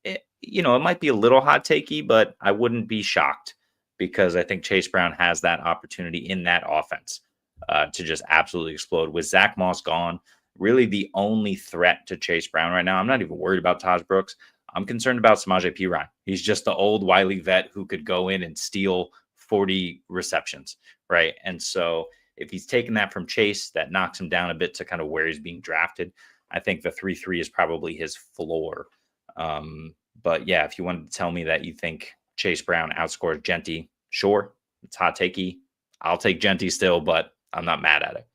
it might be a little hot takey, but I wouldn't be shocked, because I think Chase Brown has that opportunity in that offense to just absolutely explode. With Zach Moss gone, really the only threat to Chase Brown right now, I'm not even worried about Taj Brooks. I'm concerned about Samaje Perine. He's just the old wily vet who could go in and steal 40 receptions, right? And so if he's taking that from Chase, that knocks him down a bit to kind of where he's being drafted. I think the 3-3 is probably his floor. But yeah, if you wanted to tell me that you think Chase Brown outscores Genty, sure, it's hot takey. I'll take Genty still, but I'm not mad at it.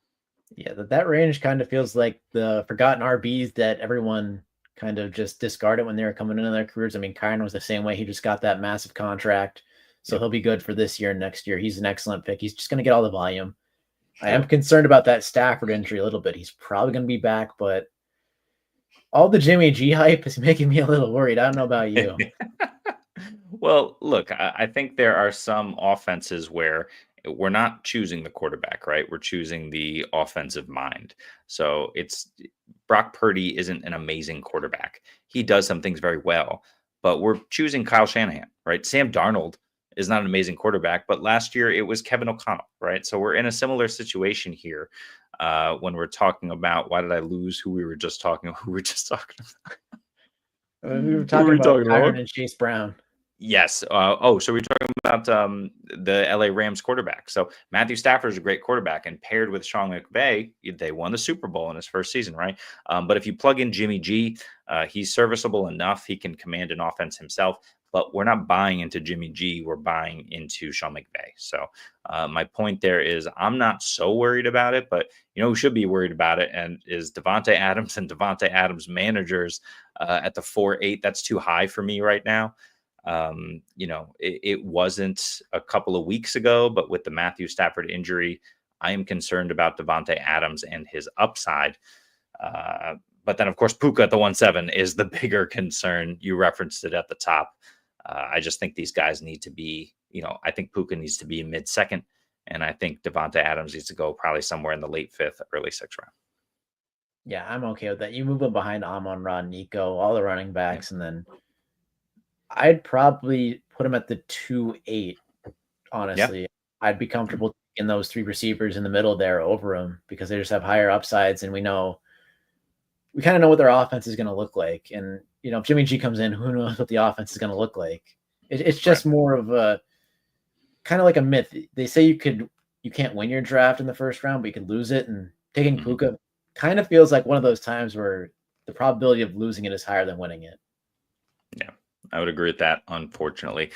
Yeah, that range kind of feels like the forgotten RBs that everyone kind of just discarded when they were coming into their careers. I mean, Kyron was the same way. He just got that massive contract, so he'll be good for this year and next year. He's an excellent pick. He's just going to get all the volume. I am concerned about that Stafford injury a little bit. He's probably going to be back, but all the Jimmy G hype is making me a little worried. I don't know about you. Well, look, I think there are some offenses where we're not choosing the quarterback, right? We're choosing the offensive mind. So Brock Purdy isn't an amazing quarterback. He does some things very well, but we're choosing Kyle Shanahan, right? Sam Darnold is not an amazing quarterback, but last year it was Kevin O'Connell, right? So we're in a similar situation here when we're talking about, why did I lose who we were just talking about? We were talking about Kyron and Chase Brown. Yes. So we're talking about the LA Rams quarterback. So Matthew Stafford is a great quarterback, and paired with Sean McVay, they won the Super Bowl in his first season, right? But if you plug in Jimmy G, he's serviceable enough. He can command an offense himself. but we're not buying into Jimmy G. We're buying into Sean McVay. So my point there is I'm not so worried about it, but who should be worried about it and is Devontae Adams and Devontae Adams managers at the 4.8. That's too high for me right now. It wasn't a couple of weeks ago, but with the Matthew Stafford injury, I am concerned about Devontae Adams and his upside. But then, of course, Puka at the 1.7 is the bigger concern. You referenced it at the top. I just think these guys need to be, I think Puka needs to be mid-second, and I think Devontae Adams needs to go probably somewhere in the late 5th, early 6th round. Yeah, I'm okay with that. You move him behind Amon-Ra, Nico, all the running backs, and then I'd probably put him at the 2.8, honestly. I'd be comfortable in those 3 receivers in the middle there over him because they just have higher upsides, and we kind of know what their offense is going to look like. And, if Jimmy G comes in, who knows what the offense is going to look like? It's just more of a kind of like a myth. They say you can't win your draft in the first round, but you could lose it. And taking Puka kind of feels like one of those times where the probability of losing it is higher than winning it. Yeah, I would agree with that, unfortunately.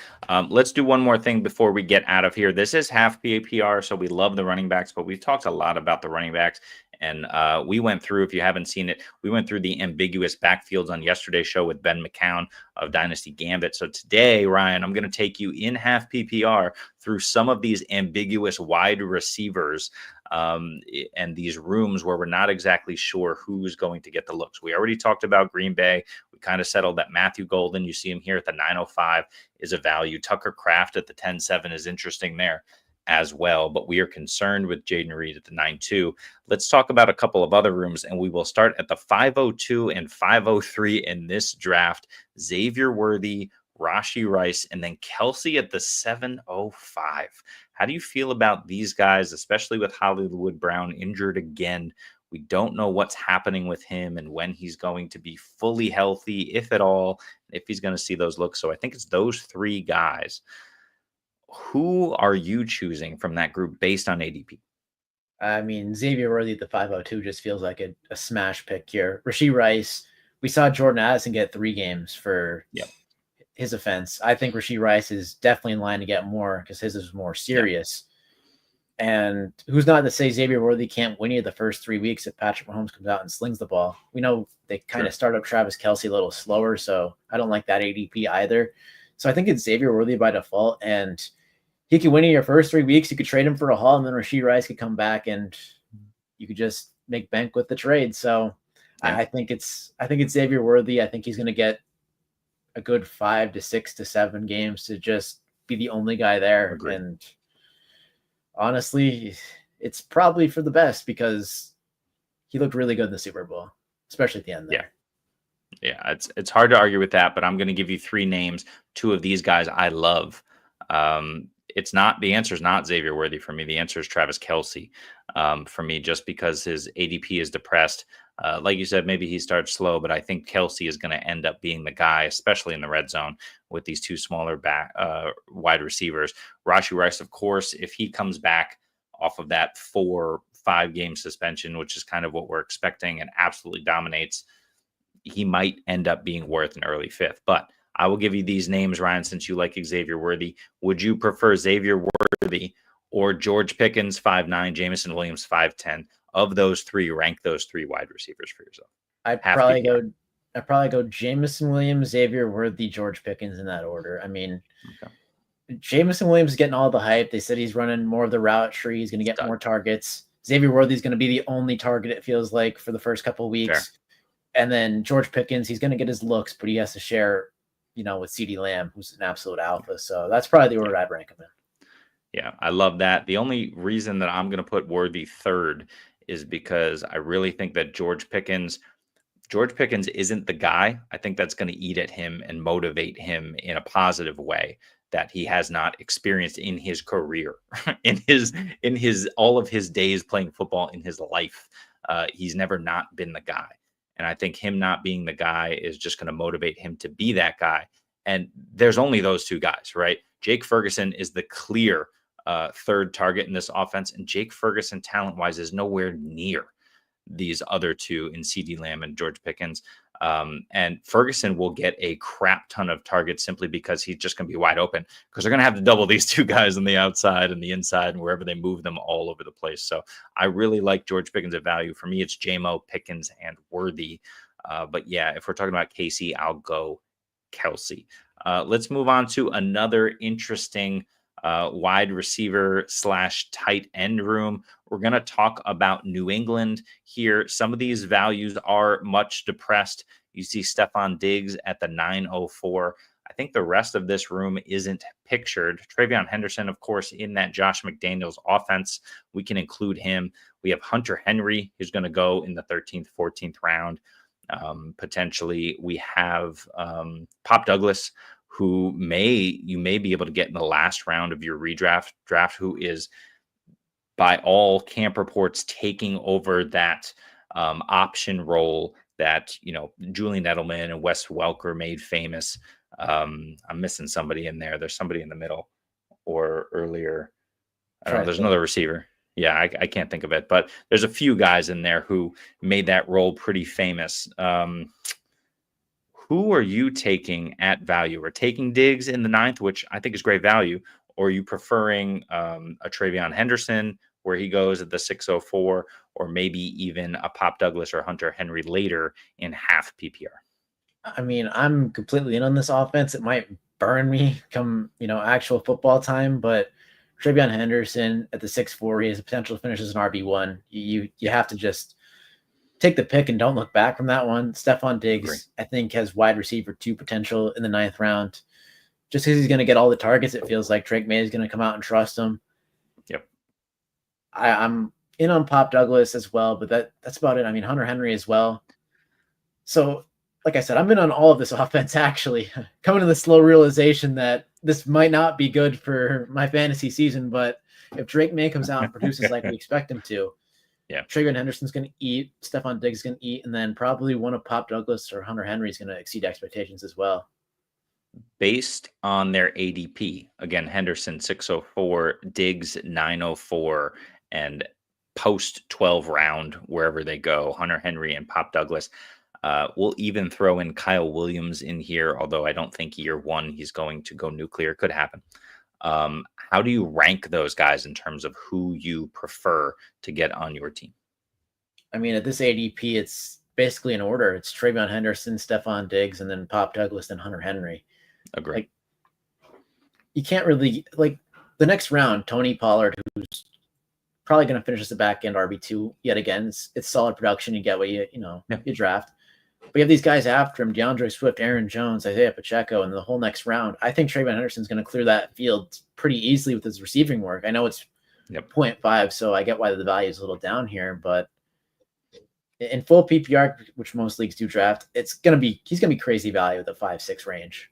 Let's do one more thing before we get out of here. This is half PPR, so we love the running backs, but we've talked a lot about the running backs. And we went through, if you haven't seen it, we went through the ambiguous backfields on yesterday's show with Ben McCown of Dynasty Gambit. So today, Ryan, I'm going to take you in half PPR through some of these ambiguous wide receivers and these rooms where we're not exactly sure who's going to get the looks. We already talked about Green Bay. We kind of settled that Matthew Golden, you see him here at the 9.05, is a value. Tucker Kraft at the 10.7 is interesting there as well, but we are concerned with Jaden Reed at the 9.2. Let's talk about a couple of other rooms, and we will start at the 5.02 and 5.03 in this draft. Xavier Worthy, Rashee Rice, and then Kelsey at the 7.05. How do you feel about these guys, especially with Hollywood Brown injured again? We don't know what's happening with him and when he's going to be fully healthy, if at all, if he's going to see those looks. So I think it's those 3 guys. Who are you choosing from that group based on ADP? I mean, Xavier Worthy at the 5.02 just feels like a smash pick here. Rashee Rice, we saw Jordan Addison get 3 games for his offense. I think Rashee Rice is definitely in line to get more because his is more serious. And who's not to say Xavier Worthy can't win you the first 3 weeks if Patrick Mahomes comes out and slings the ball? We know they kind of start up Travis Kelce a little slower, so I don't like that ADP either. So I think it's Xavier Worthy by default, and he could win in your first 3 weeks. You could trade him for a haul, and then Rashee Rice could come back, and you could just make bank with the trade. So I think it's Xavier Worthy. I think he's going to get a good 5 to 6 to 7 games to just be the only guy there. Agreed. And honestly, it's probably for the best because he looked really good in the Super Bowl, especially at the end there. Yeah, it's hard to argue with that, but I'm going to give you 3 names. 2 of these guys I love. The answer is not Xavier Worthy for me. The answer is Travis Kelce for me, just because his ADP is depressed. Like you said, maybe he starts slow, but I think Kelce is going to end up being the guy, especially in the red zone with these 2 smaller wide receivers. Rashee Rice, of course, if he comes back off of that 4-5 game suspension, which is kind of what we're expecting, and absolutely dominates, he might end up being worth an early 5th. But I will give you these names, Ryan, since you like Xavier Worthy. Would you prefer Xavier Worthy or George Pickens, 5'9", Jameson Williams, 5'10"? Of those 3, rank those 3 wide receivers for yourself. I'd probably go Jameson Williams, Xavier Worthy, George Pickens in that order. I mean, Jameson Williams is getting all the hype. They said he's running more of the route tree. He's going to get more targets. Xavier Worthy is going to be the only target, it feels like, for the first couple of weeks. Sure. And then George Pickens, he's going to get his looks, but he has to share, with CeeDee Lamb, who's an absolute alpha. So that's probably the order I'd rank him in. Yeah, I love that. The only reason that I'm going to put Worthy 3rd is because I really think that George Pickens isn't the guy. I think that's going to eat at him and motivate him in a positive way that he has not experienced in his career, in his all of his days playing football in his life. He's never not been the guy. And I think him not being the guy is just going to motivate him to be that guy. And there's only those 2 guys, right? Jake Ferguson is the clear 3rd target in this offense. And Jake Ferguson, talent-wise, is nowhere near these other 2 in CeeDee Lamb and George Pickens. And Ferguson will get a crap ton of targets simply because he's just going to be wide open, because they're going to have to double these two guys on the outside and the inside and wherever they move them all over the place. So I really like George Pickens at value. For me, it's JMO, Pickens, and Worthy. But yeah, if we're talking about Casey, I'll go Kelsey. Let's move on to another interesting wide receiver / tight end room. We're going to talk about New England here. Some of these values are much depressed. You see Stephon Diggs at the 904. I think the rest of this room isn't pictured. TreVeyon Henderson, of course, in that Josh McDaniels offense. We can include him. We have Hunter Henry, who's going to go in the 13th, 14th round. Potentially, we have Pop Douglas, who you may be able to get in the last round of your redraft draft, who is, by all camp reports, taking over that option role that, Julian Edelman and Wes Welker made famous. I'm missing somebody in there. There's somebody in the middle or earlier. I don't know. There's another receiver. Yeah, I can't think of it, but there's a few guys in there who made that role pretty famous. Who are you taking at value? Or taking Diggs in the 9th, which I think is great value, or are you preferring a TreVeyon Henderson where he goes at the 604, or maybe even a Pop Douglas or Hunter Henry later in half PPR? I mean, I'm completely in on this offense. It might burn me come, actual football time, but TreVeyon Henderson at the 6'4", he has the potential to finish as an RB1. You have to just take the pick and don't look back from that one. Stephon Diggs, I think, has wide receiver 2 potential in the 9th round. Just because he's going to get all the targets, it feels like Drake May is going to come out and trust him. Yep. I'm in on Pop Douglas as well, but that's about it. I mean, Hunter Henry as well. So, like I said, I'm in on all of this offense, actually. Coming to the slow realization that this might not be good for my fantasy season, but if Drake May comes out and produces like we expect him to, TreVeyon Henderson's going to eat, Stephon Diggs is going to eat, and then probably one of Pop Douglas or Hunter Henry is going to exceed expectations as well. Based on their ADP, again, Henderson 604, Diggs 904, and post 12 round, wherever they go, Hunter Henry and Pop Douglas. We'll even throw in Kyle Williams in here, although I don't think year one he's going to go nuclear. Could happen. How do you rank those guys in terms of who you prefer to get on your team? I mean, at this ADP, it's basically in order. It's TreVeyon Henderson, Stephon Diggs, and then Pop Douglas, and Hunter Henry. Agree. Like, you can't really, like, the next round, Tony Pollard, who's probably going to finish as a back end RB2 yet again. It's solid production. You get what you draft. But you have these guys after him: DeAndre Swift, Aaron Jones, Isaiah Pacheco, and the whole next round. I think TreVeyon Henderson's going to clear that field pretty easily with his receiving work. I know it's 0.5, so I get why the value is a little down here. But in full PPR, which most leagues do draft, he's going to be crazy value at the 5-6 range.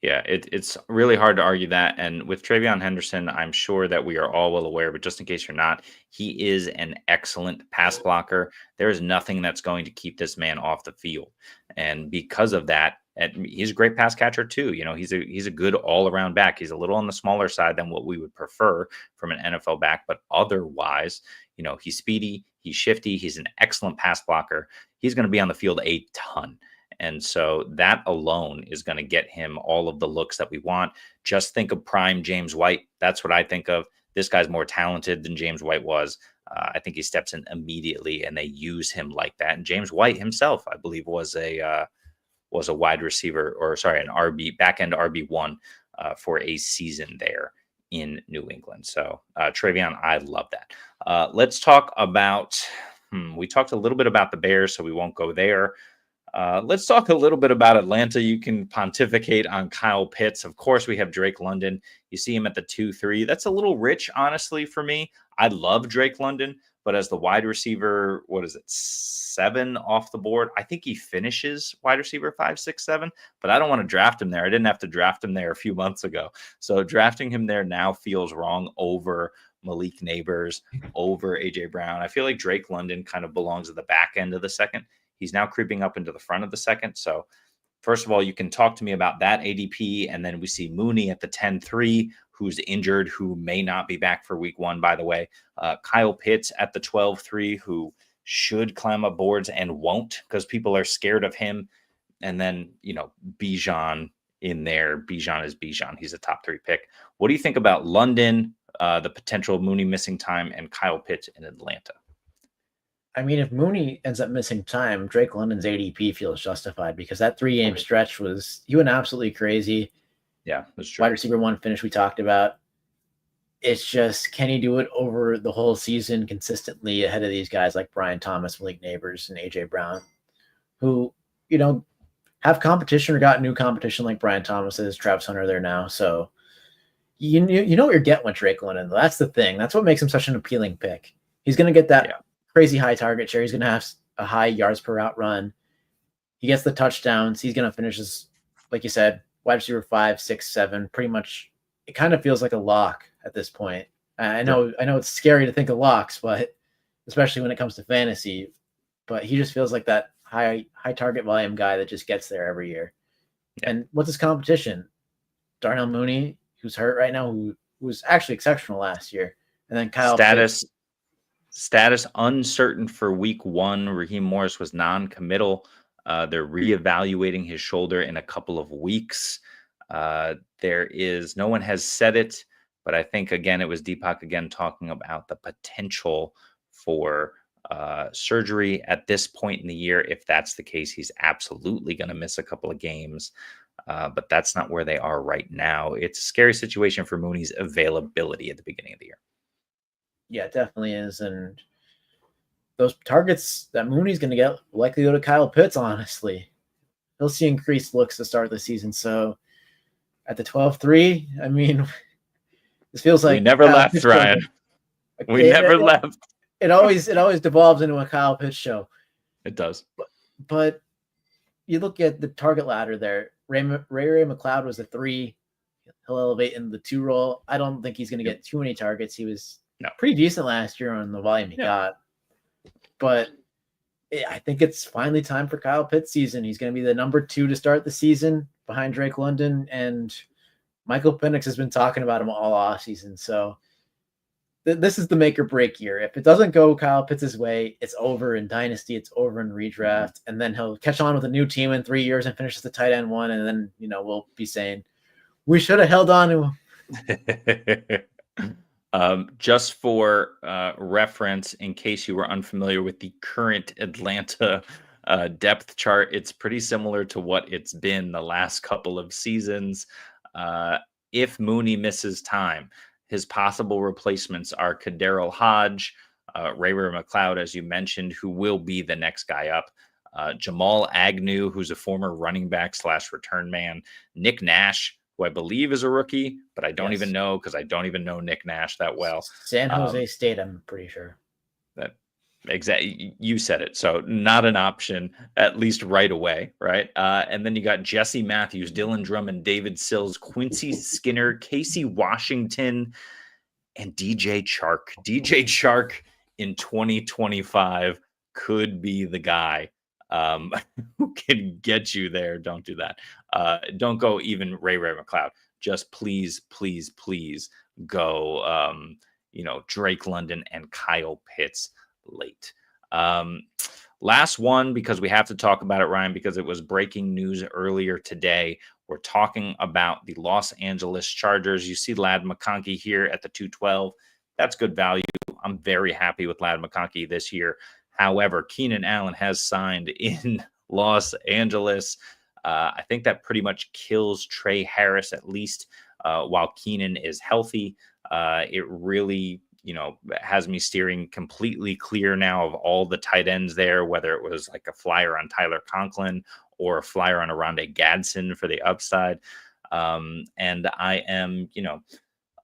Yeah, it's really hard to argue that. And with TreVeyon Henderson, I'm sure that we are all well aware, but just in case you're not, he is an excellent pass blocker. There is nothing that's going to keep this man off the field. And because of that, he's a great pass catcher too. He's a good all-around back. He's a little on the smaller side than what we would prefer from an NFL back, but otherwise, he's speedy, he's shifty, he's an excellent pass blocker. He's going to be on the field a ton. And so that alone is going to get him all of the looks that we want. Just think of prime James White. That's what I think of. This guy's more talented than James White was. I think he steps in immediately, and they use him like that. And James White himself, I believe, was a wide receiver, an RB back end RB1 for a season there in New England. So TreVeyon, I love that. Let's talk about. We talked a little bit about the Bears, so we won't go there. Let's talk a little bit about Atlanta. You can pontificate on Kyle Pitts. Of course, we have Drake London. You see him at the 2-3. That's a little rich, honestly, for me. I love Drake London, but as the wide receiver, 7 off the board? I think he finishes wide receiver 5, 6, 7, but I don't want to draft him there. I didn't have to draft him there a few months ago. So drafting him there now feels wrong over Malik Neighbors, over AJ Brown. I feel like Drake London kind of belongs at the back end of the second. He's now creeping up into the front of the second. So first of all, you can talk to me about that ADP. And then we see Mooney at the 10-3, who's injured, who may not be back for week 1, by the way. Kyle Pitts at the 12-3, who should climb up boards and won't because people are scared of him. And then, Bijan in there. Bijan is Bijan. He's a top 3 pick. What do you think about London, the potential of Mooney missing time, and Kyle Pitts in Atlanta? I mean, if Mooney ends up missing time, Drake London's ADP feels justified because that 3-game stretch he went absolutely crazy. Yeah, that's true. Wide receiver 1 finish we talked about. It's just, can he do it over the whole season consistently ahead of these guys like Brian Thomas, Malik Neighbors, and AJ Brown, who, have competition or got new competition like Brian Thomas is, Travis Hunter there now. So you know what you're getting with Drake London. That's the thing. That's what makes him such an appealing pick. He's going to get that crazy high target share. He's going to have a high yards per route run. He gets the touchdowns. He's going to finish as, like you said, wide receiver 5, 6, 7. Pretty much, it kind of feels like a lock at this point. I know it's scary to think of locks, but especially when it comes to fantasy. But he just feels like that high target volume guy that just gets there every year. Yeah. And what's his competition? Darnell Mooney, who's hurt right now, who was actually exceptional last year. And then Kyle Status uncertain for week 1. Raheem Morris was non-committal. They're reevaluating his shoulder in a couple of weeks. No one has said it, but I think, again, it was Deepak again talking about the potential for surgery at this point in the year. If that's the case, he's absolutely going to miss a couple of games, but that's not where they are right now. It's a scary situation for Mooney's availability at the beginning of the year. Yeah, it definitely is. And those targets that Mooney's going to get likely go to Kyle Pitts, honestly. He'll see increased looks to start the season. So at the 12-3, I mean, this feels like... We never left, Ryan. We never left. It always devolves into a Kyle Pitts show. It does. But you look at the target ladder there. Ray McLeod was a 3. He'll elevate in the 2 role. I don't think he's going to get too many targets. He was pretty decent last year on the volume he got. But I think it's finally time for Kyle Pitts' season. He's going to be the number 2 to start the season behind Drake London. And Michael Penix has been talking about him all offseason. So this is the make or break year. If it doesn't go Kyle Pitts' way, it's over in Dynasty. It's over in redraft. And then he'll catch on with a new team in 3 years and finish as the tight end 1. And then, we'll be saying, we should have held on to him. Just for reference, in case you were unfamiliar with the current Atlanta depth chart, it's pretty similar to what it's been the last couple of seasons. If Mooney misses time, his possible replacements are Kaderil Hodge, Ray McLeod, as you mentioned, who will be the next guy up, Jamal Agnew, who's a former running back / return man, Nick Nash, who I believe is a rookie, but I don't even know because I don't even know Nick Nash that well. San Jose State, I'm pretty sure. Exactly. You said it. So not an option, at least right away, right? And then you got Jesse Matthews, Dylan Drummond, David Sills, Quincy Skinner, Casey Washington, and DJ Chark. DJ Chark in 2025 could be the guy who can get you there. Don't do that. Don't go even Ray McLeod. Just please go, Drake London and Kyle Pitts late. Last one, because we have to talk about it, Ryan, because it was breaking news earlier today. We're talking about the Los Angeles Chargers. You see Ladd McConkey here at the 212. That's good value. I'm very happy with Ladd McConkey this year. However, Keenan Allen has signed in Los Angeles. I think that pretty much kills Trey Harris, at least while Keenan is healthy. It really, has me steering completely clear now of all the tight ends there, whether it was like a flyer on Tyler Conklin or a flyer on Arondé Gadsden for the upside. And I am,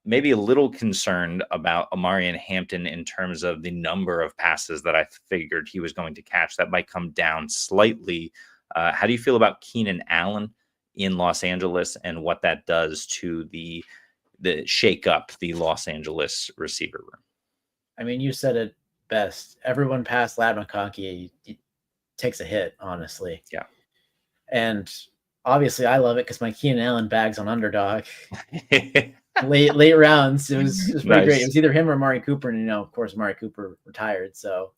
maybe a little concerned about Amarian Hampton in terms of the number of passes that I figured he was going to catch. That might come down slightly. How do you feel about Keenan Allen in Los Angeles and what that does to the shake up the Los Angeles receiver room? I mean, you said it best. Everyone past Ladd McConkey takes a hit, honestly. Yeah. And obviously I love it because my Keenan Allen bags on Underdog. late rounds. It was pretty great. It was either him or Amari Cooper. And, of course, Amari Cooper retired. So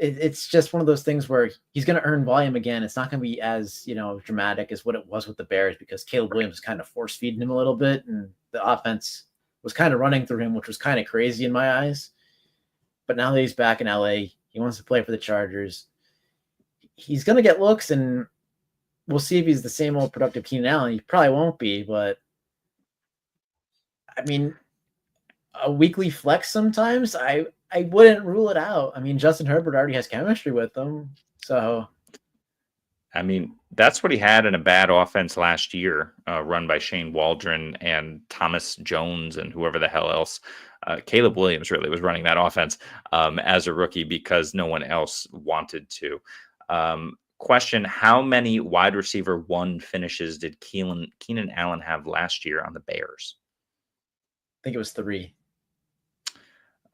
it's just one of those things where he's going to earn volume again. It's not going to be as, dramatic as what it was with the Bears because Caleb Williams kind of force feeding him a little bit, and the offense was kind of running through him, which was kind of crazy in my eyes. But now that he's back in LA, he wants to play for the Chargers. He's going to get looks, and we'll see if he's the same old productive Keenan Allen. He probably won't be, but I mean, a weekly flex sometimes, I wouldn't rule it out. I mean, Justin Herbert already has chemistry with them. So, I mean, that's what he had in a bad offense last year, run by Shane Waldron and Thomas Jones and whoever the hell else. Caleb Williams really was running that offense as a rookie because no one else wanted to. Question, how many wide receiver 1 finishes did Keenan Allen have last year on the Bears? I think it was 3.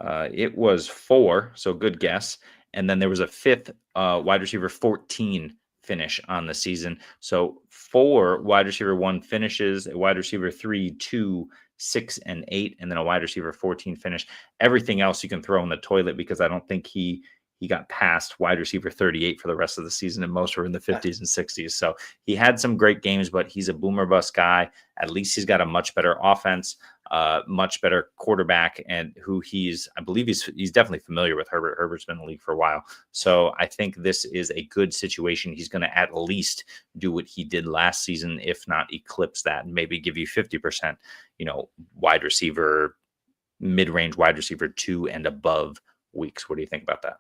It was 4, so good guess. And then there was a 5th wide receiver 14 finish on the season. So 4 wide receiver 1 finishes, a wide receiver 3, 2, 6, and 8, and then a wide receiver 14 finish. Everything else you can throw in the toilet because I don't think he got past wide receiver 38 for the rest of the season, and most were in the 50s and 60s. So he had some great games, but he's a boomer bust guy. At least he's got a much better offense, much better quarterback, and who I believe he's definitely familiar with Herbert. Herbert's been in the league for a while. So I think this is a good situation. He's going to at least do what he did last season, if not eclipse that, and maybe give you 50%, wide receiver, mid-range wide receiver 2 and above weeks. What do you think about that?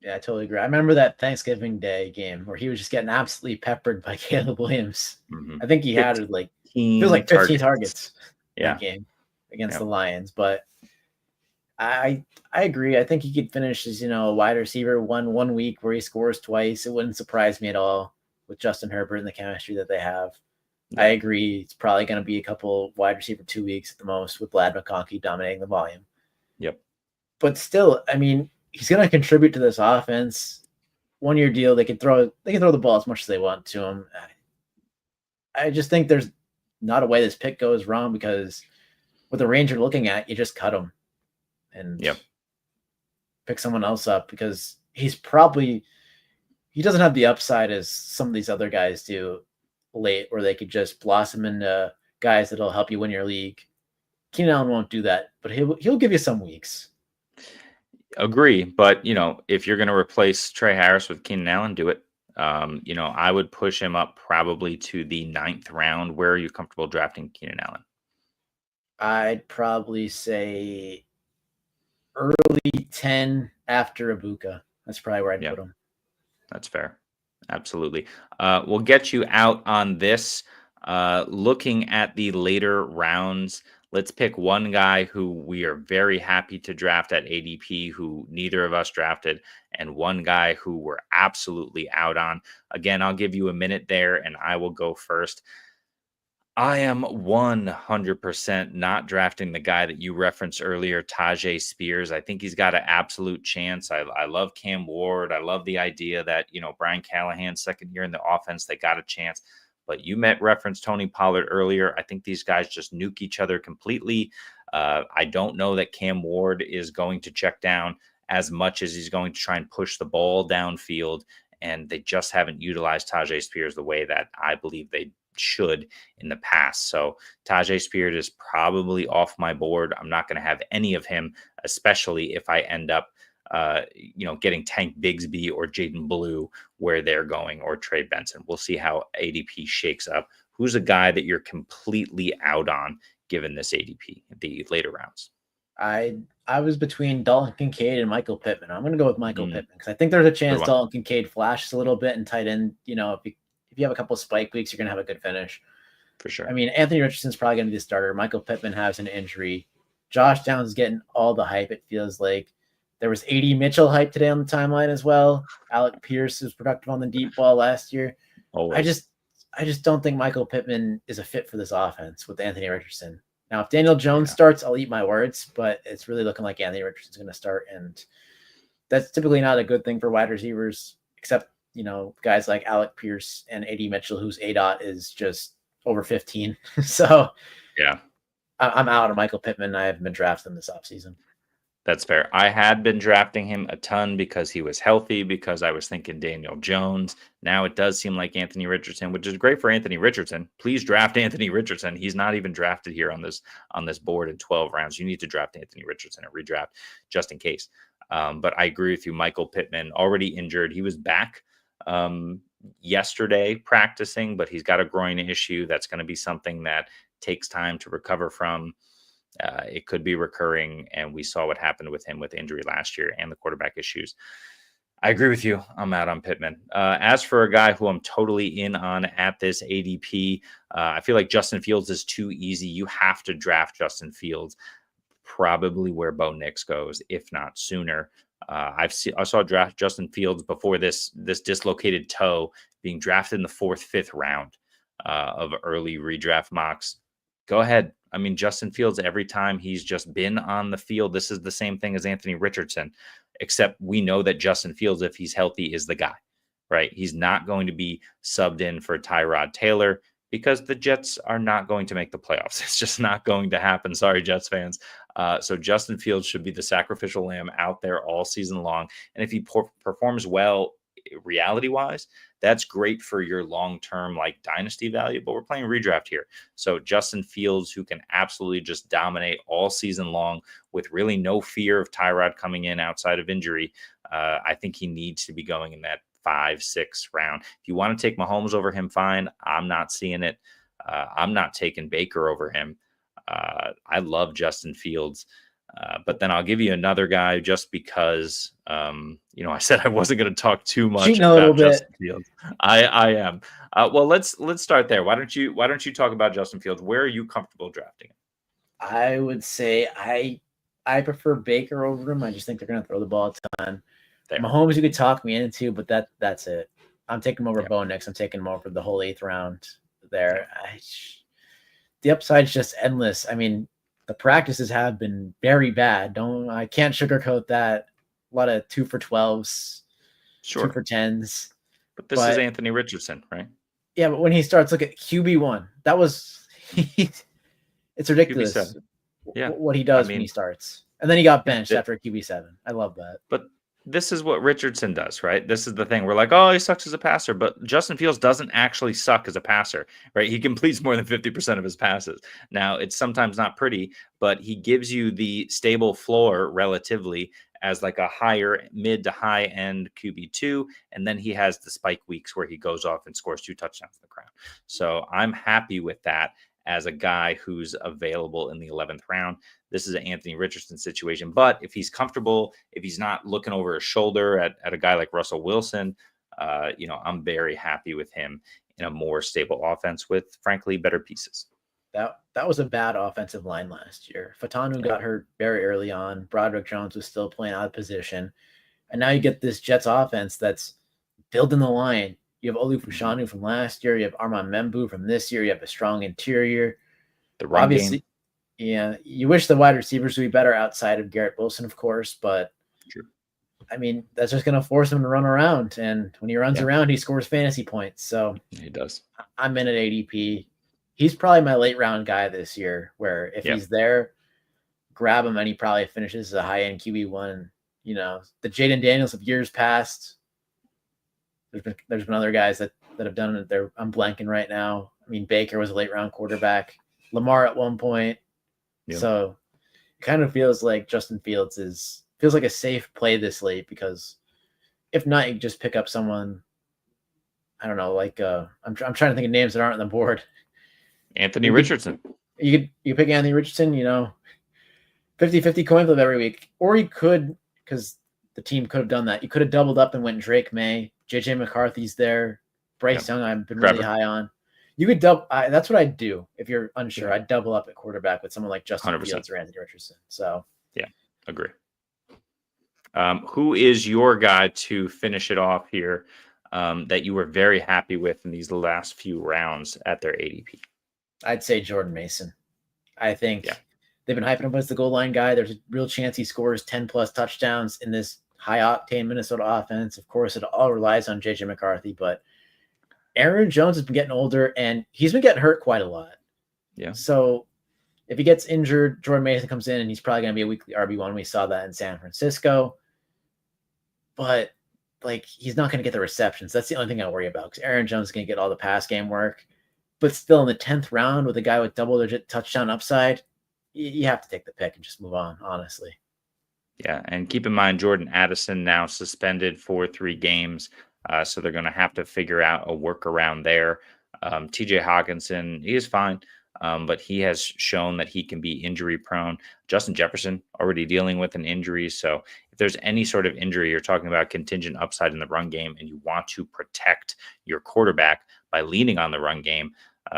Yeah, I totally agree. I remember that Thanksgiving Day game where he was just getting absolutely peppered by Caleb Williams. Mm-hmm. I think he had it was like 15 targets that game against the Lions. But I agree. I think he could finish as, a wide receiver one week where he scores twice. It wouldn't surprise me at all with Justin Herbert and the chemistry that they have. Yeah. I agree. It's probably going to be a couple wide receiver 2 weeks at the most with Vlad McConkey dominating the volume. Yep. But still, I mean, he's going to contribute to this offense. 1-year deal. They can throw the ball as much as they want to him. I just think there's not a way this pick goes wrong because with the range you're looking at, you just cut him and pick someone else up because he doesn't have the upside as some of these other guys do late where they could just blossom into guys that'll help you win your league. Keenan Allen won't do that, but he'll give you some weeks. Agree, but if you're going to replace Trey Harris with Keenan Allen, do it. I would push him up probably to the 9th round. Where are you comfortable drafting Keenan Allen? I'd probably say early 10 after Ibuka. That's probably where I'd put him. That's fair. Absolutely. We'll get you out on this. Looking at the later rounds, let's pick one guy who we are very happy to draft at ADP, who neither of us drafted, and one guy who we're absolutely out on. Again, I'll give you a minute there, and I will go first. I am 100% not drafting the guy that you referenced earlier, Tajay Spears. I think he's got an absolute chance. I love Cam Ward. I love the idea that, Brian Callahan's second year in the offense, they got a chance. But you referenced Tony Pollard earlier. I think these guys just nuke each other completely. I don't know that Cam Ward is going to check down as much as he's going to try and push the ball downfield. And they just haven't utilized Tajay Spears the way that I believe they should in the past. So Tajay Spears is probably off my board. I'm not going to have any of him, especially if I end up getting Tank Bigsby or Jaden Blue where they're going, or Trey Benson. We'll see how ADP shakes up. Who's a guy that you're completely out on given this ADP, the later rounds? I was between Dalton Kincaid and Michael Pittman. I'm going to go with Michael Pittman because I think there's a chance Dalton Kincaid flashes a little bit and tight end. If you have a couple of spike weeks, you're going to have a good finish. For sure. I mean, Anthony Richardson's probably going to be the starter. Michael Pittman has an injury. Josh Downs is getting all the hype, it feels like. There was A.D. Mitchell hype today on the timeline as well. Alec Pierce was productive on the deep ball last year. Always. I just don't think Michael Pittman is a fit for this offense with Anthony Richardson. Now, if Daniel Jones starts, I'll eat my words, but it's really looking like Anthony Richardson's going to start, and that's typically not a good thing for wide receivers, except, guys like Alec Pierce and A.D. Mitchell, whose ADOT is just over 15. So, yeah, I'm out on Michael Pittman. I haven't been drafting this offseason. That's fair. I had been drafting him a ton because he was healthy, because I was thinking Daniel Jones. Now it does seem like Anthony Richardson, which is great for Anthony Richardson. Please draft Anthony Richardson. He's not even drafted here on this board in 12 rounds. You need to draft Anthony Richardson and redraft just in case. But I agree with you. Michael Pittman already injured. He was back yesterday practicing, but he's got a groin issue. That's going to be something that takes time to recover from. It could be recurring, and we saw what happened with him with injury last year and the quarterback issues. I agree with you. I'm out on Pittman. As for a guy who I'm totally in on at this ADP, I feel like Justin Fields is too easy. You have to draft Justin Fields, probably where Bo Nix goes, if not sooner. I saw draft Justin Fields before this dislocated toe being drafted in the 4th, 5th round of early redraft mocks. Go ahead. I mean, Justin Fields, every time he's just been on the field, this is the same thing as Anthony Richardson, except we know that Justin Fields, if he's healthy, is the guy, right? He's not going to be subbed in for Tyrod Taylor because the Jets are not going to make the playoffs. It's just not going to happen. Sorry, Jets fans. So Justin Fields should be the sacrificial lamb out there all season long. And if he performs well, reality-wise, that's great for your long-term like dynasty value, but we're playing redraft here. So Justin Fields, who can absolutely just dominate all season long with really no fear of Tyrod coming in outside of injury, I think he needs to be going in that 5, 6 round. If you want to take Mahomes over him, fine. I'm not seeing it. I'm not taking Baker over him. I love Justin Fields. But then I'll give you another guy just because, I said I wasn't going to talk too much about Justin Fields. I am. Well, let's start there. Why don't you talk about Justin Fields? Where are you comfortable drafting him? I would say I prefer Baker over him. I just think they're going to throw the ball a ton. There. Mahomes, you could talk me into, but that's it. I'm taking him over Bo Nix. I'm taking him over the whole 8th round there. The upside's just endless. I mean, the practices have been very bad. I can't sugarcoat that. A lot of 2 for 12s, sure, 2 for 10s. But this is Anthony Richardson, right? Yeah, but when he starts, look at QB1. That was it's ridiculous. QB7. Yeah, what he does when he starts, and then he got benched after QB7. I love that. But this is what Richardson does, right? This is the thing. We're like, oh, he sucks as a passer, but Justin Fields doesn't actually suck as a passer, right? He completes more than 50% of his passes. Now, it's sometimes not pretty, but he gives you the stable floor relatively as like a higher mid to high end QB2. And then he has the spike weeks where he goes off and scores 2 touchdowns in the crowd. So I'm happy with that as a guy who's available in the 11th round. This is an Anthony Richardson situation. But if he's comfortable, if he's not looking over his shoulder at a guy like Russell Wilson, I'm very happy with him in a more stable offense with, frankly, better pieces. That was a bad offensive line last year. Fatanu got hurt very early on. Broderick Jones was still playing out of position. And now you get this Jets offense that's building the line. You have Olu Fashanu from last year. You have Armand Membu from this year. You have a strong interior. The run game. Yeah, you wish the wide receivers would be better outside of Garrett Wilson, of course, but sure. I mean, that's just going to force him to run around. And when he runs around, he scores fantasy points. So he does. I'm in at ADP. He's probably my late round guy this year, where if he's there, grab him and he probably finishes as a high end QB1. The Jaden Daniels of years past. There's been other guys that have done it there. I'm blanking right now. I mean, Baker was a late round quarterback. Lamar at one point. Yep. So it kind of feels like Justin Fields feels like a safe play this late, because if not, you just pick up someone. I don't know, like I'm trying to think of names that aren't on the board. Anthony Richardson. You pick Anthony Richardson, 50-50 coin flip every week. Or you could, because the team could have done that. You could have doubled up and went Drake May. JJ McCarthy's there. Bryce Young, I've been really high on. You could double. That's what I'd do if you're unsure. I'd double up at quarterback with someone like Justin 100%. Fields or Anthony Richardson. So yeah, agree. Who is your guy to finish it off here that you were very happy with in these last few rounds at their ADP? I'd say Jordan Mason. I think they've been hyping him as the goal line guy. There's a real chance he scores 10+ touchdowns in this high-octane Minnesota offense. Of course, it all relies on J.J. McCarthy, but Aaron Jones has been getting older, and he's been getting hurt quite a lot. Yeah. So If he gets injured, Jordan Mason comes in and he's probably going to be a weekly RB1. We saw that in San Francisco. But like, he's not going to get the receptions. That's the only thing I worry about, because Aaron Jones is going to get all the pass game work. But still, in the 10th round with a guy with double-digit touchdown upside, you have to take the pick and just move on, honestly. Yeah, and keep in mind, Jordan Addison now suspended for 3 games, so they're going to have to figure out a workaround there. TJ Hawkinson, he is fine, but he has shown that he can be injury prone. Justin Jefferson already dealing with an injury, so if there's any sort of injury, you're talking about contingent upside in the run game, and you want to protect your quarterback by leaning on the run game,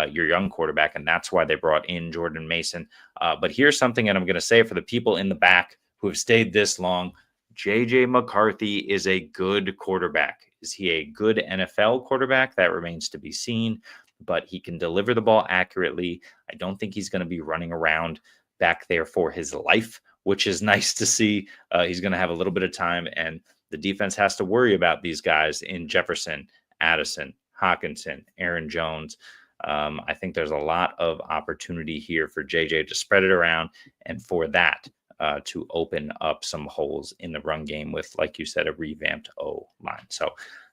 your young quarterback, and that's why they brought in Jordan Mason. But here's something, and I'm going to say it for the people in the back who have stayed this long. JJ McCarthy is a good quarterback. Is he a good NFL quarterback? That remains to be seen, but he can deliver the ball accurately. I don't think he's going to be running around back there for his life, which is nice to see. He's going to have a little bit of time, and the defense has to worry about these guys in Jefferson, Addison, Hawkinson, Aaron Jones. I think there's a lot of opportunity here for JJ to spread it around, and for that to open up some holes in the run game with, like you said, a revamped O-line. So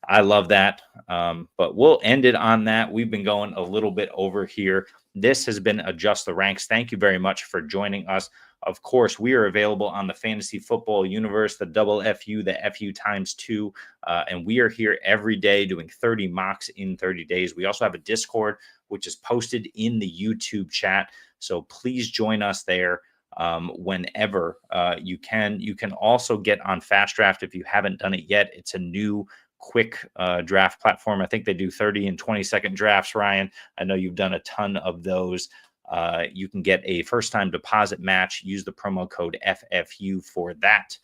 I love that. But we'll end it on that. We've been going a little bit over here. This has been Adjust the Ranks. Thank you very much for joining us. Of course, we are available on the Fantasy Football Universe, the double FU, the FU times 2. And we are here every day doing 30 mocks in 30 days. We also have a Discord, which is posted in the YouTube chat. So please join us there whenever you can. You can also get on Fast Draft if you haven't done it yet. It's a new quick draft platform. I think they do 30 and 20-second drafts, Ryan. I know you've done a ton of those. You can get a first-time deposit match. Use the promo code FFU for that.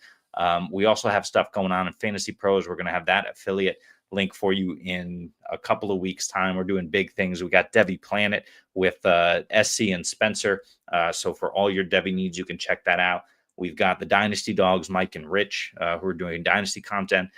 We also have stuff going on in Fantasy Pros. We're going to have that affiliate link for you in a couple of weeks' time. We're doing big things. We got Devy Planet with SC and Spencer. So for all your Devy needs, you can check that out. We've got the Dynasty Dogs, Mike and Rich, who are doing Dynasty content.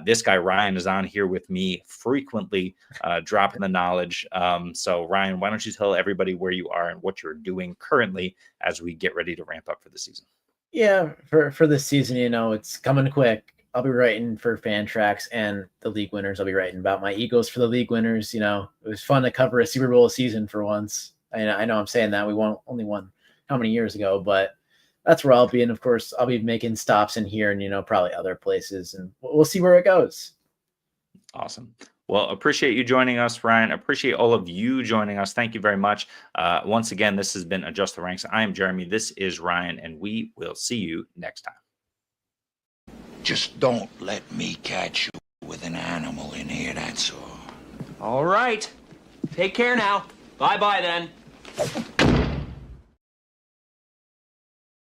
This guy, Ryan, is on here with me frequently, dropping the knowledge. So, Ryan, why don't you tell everybody where you are and what you're doing currently as we get ready to ramp up for the season? Yeah, for this season, it's coming quick. I'll be writing for Fantrax and the league winners. I'll be writing about my Eagles for the league winners. It was fun to cover a Super Bowl season for once. I know I'm saying that. We only won how many years ago, but that's where I'll be. And of course, I'll be making stops in here and, probably other places, and we'll see where it goes. Awesome. Well, appreciate you joining us, Ryan. Appreciate all of you joining us. Thank you very much. Once again, this has been Adjust the Ranks. I am Jeremy. This is Ryan, and we will see you next time. Just don't let me catch you with an animal in here, that's all. All right. Take care now. Bye-bye then.